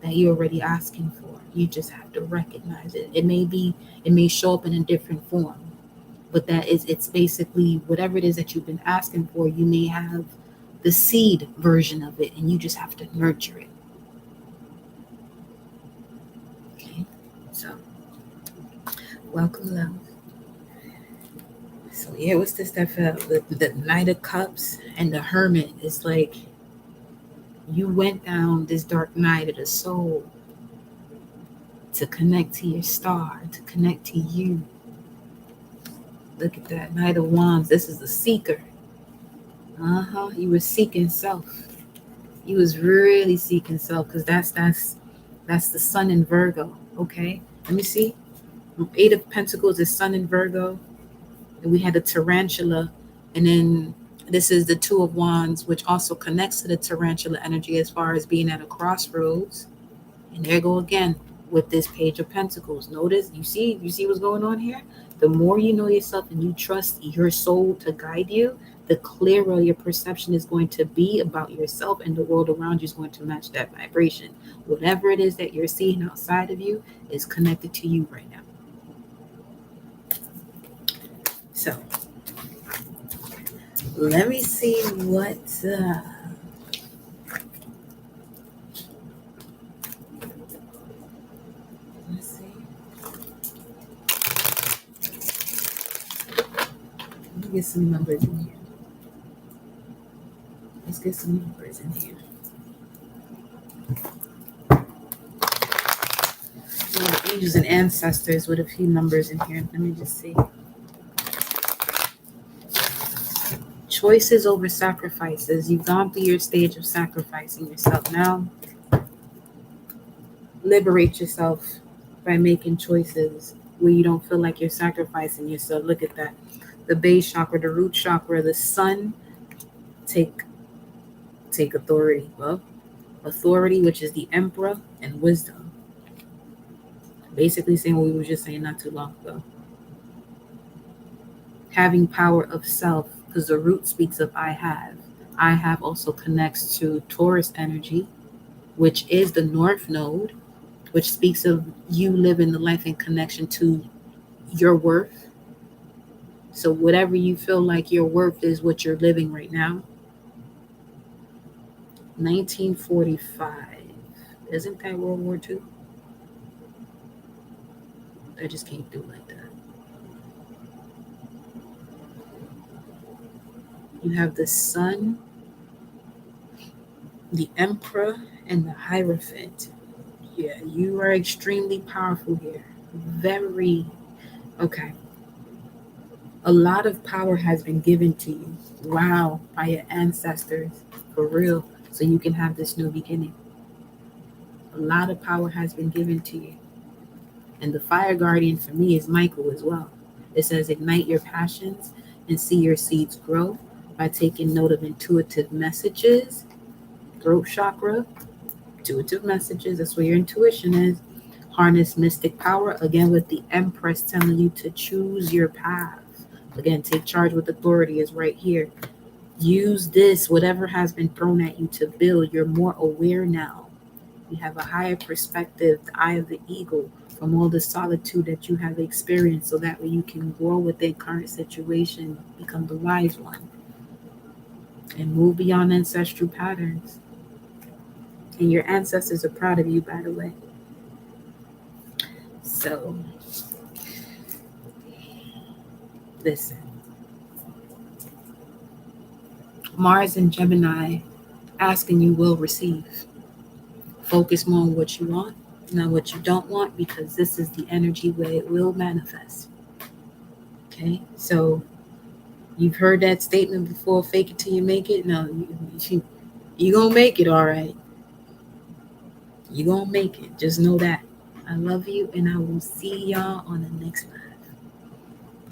that you're already asking for. You just have to recognize it. It may show up in a different form, but it's basically whatever it is that you've been asking for. You may have the seed version of it, and you just have to nurture it. Okay, so welcome, love. So yeah, what's this that felt? The Knight of Cups and the Hermit is like you went down this dark night of the soul to connect to your star, to connect to you. Look at that Knight of Wands. This is the seeker. You were seeking self. You was really seeking self, because that's the sun in Virgo. Okay, let me see. 8 of Pentacles is sun in Virgo, and we had the tarantula, and then this is the 2 of Wands, which also connects to the tarantula energy as far as being at a crossroads. And there go again, with this Page of Pentacles. Notice, you see what's going on here? The more you know yourself and you trust your soul to guide you, the clearer your perception is going to be about yourself, and the world around you is going to match that vibration. Whatever it is that you're seeing outside of you is connected to you right now. So let me see what let's see. Let me get some numbers in here. Let's get some numbers in here. Angels and ancestors with a few numbers in here. Let me just see. Choices over sacrifices. You've gone through your stage of sacrificing yourself. Now, liberate yourself by making choices where you don't feel like you're sacrificing yourself. Look at that. The base chakra, the root chakra, the sun. Take authority. Well, authority, which is the emperor, and wisdom. Basically saying what we were just saying not too long ago. Having power of self, because the root speaks of I have. I have also connects to Taurus energy, which is the north node, which speaks of you living the life in connection to your worth. So whatever you feel like your worth is, what you're living right now. 1945. Isn't that World War II? I just came through like that. You have the sun, the emperor, and the hierophant. Yeah, you are extremely powerful here. Very, okay. A lot of power has been given to you. Wow, by your ancestors, for real. So you can have this new beginning. A lot of power has been given to you. And the fire guardian for me is Michael as well. It says, ignite your passions and see your seeds grow by taking note of intuitive messages. Throat chakra, intuitive messages, that's where your intuition is. Harness mystic power, again with the Empress telling you to choose your path. Again, take charge with authority is right here. Use this, whatever has been thrown at you, to build. You're more aware now. You have a higher perspective, the eye of the eagle, from all the solitude that you have experienced, so that way you can grow within current situation, become the wise one, and move beyond ancestral patterns. And your ancestors are proud of you, by the way. So, listen. Mars and Gemini asking you will receive. Focus more on what you want, not what you don't want, because this is the energy where it will manifest. Okay, so you've heard that statement before, fake it till you make it. No, you're going to make it, all right. You're going to make it. Just know that. I love you, and I will see y'all on the next one.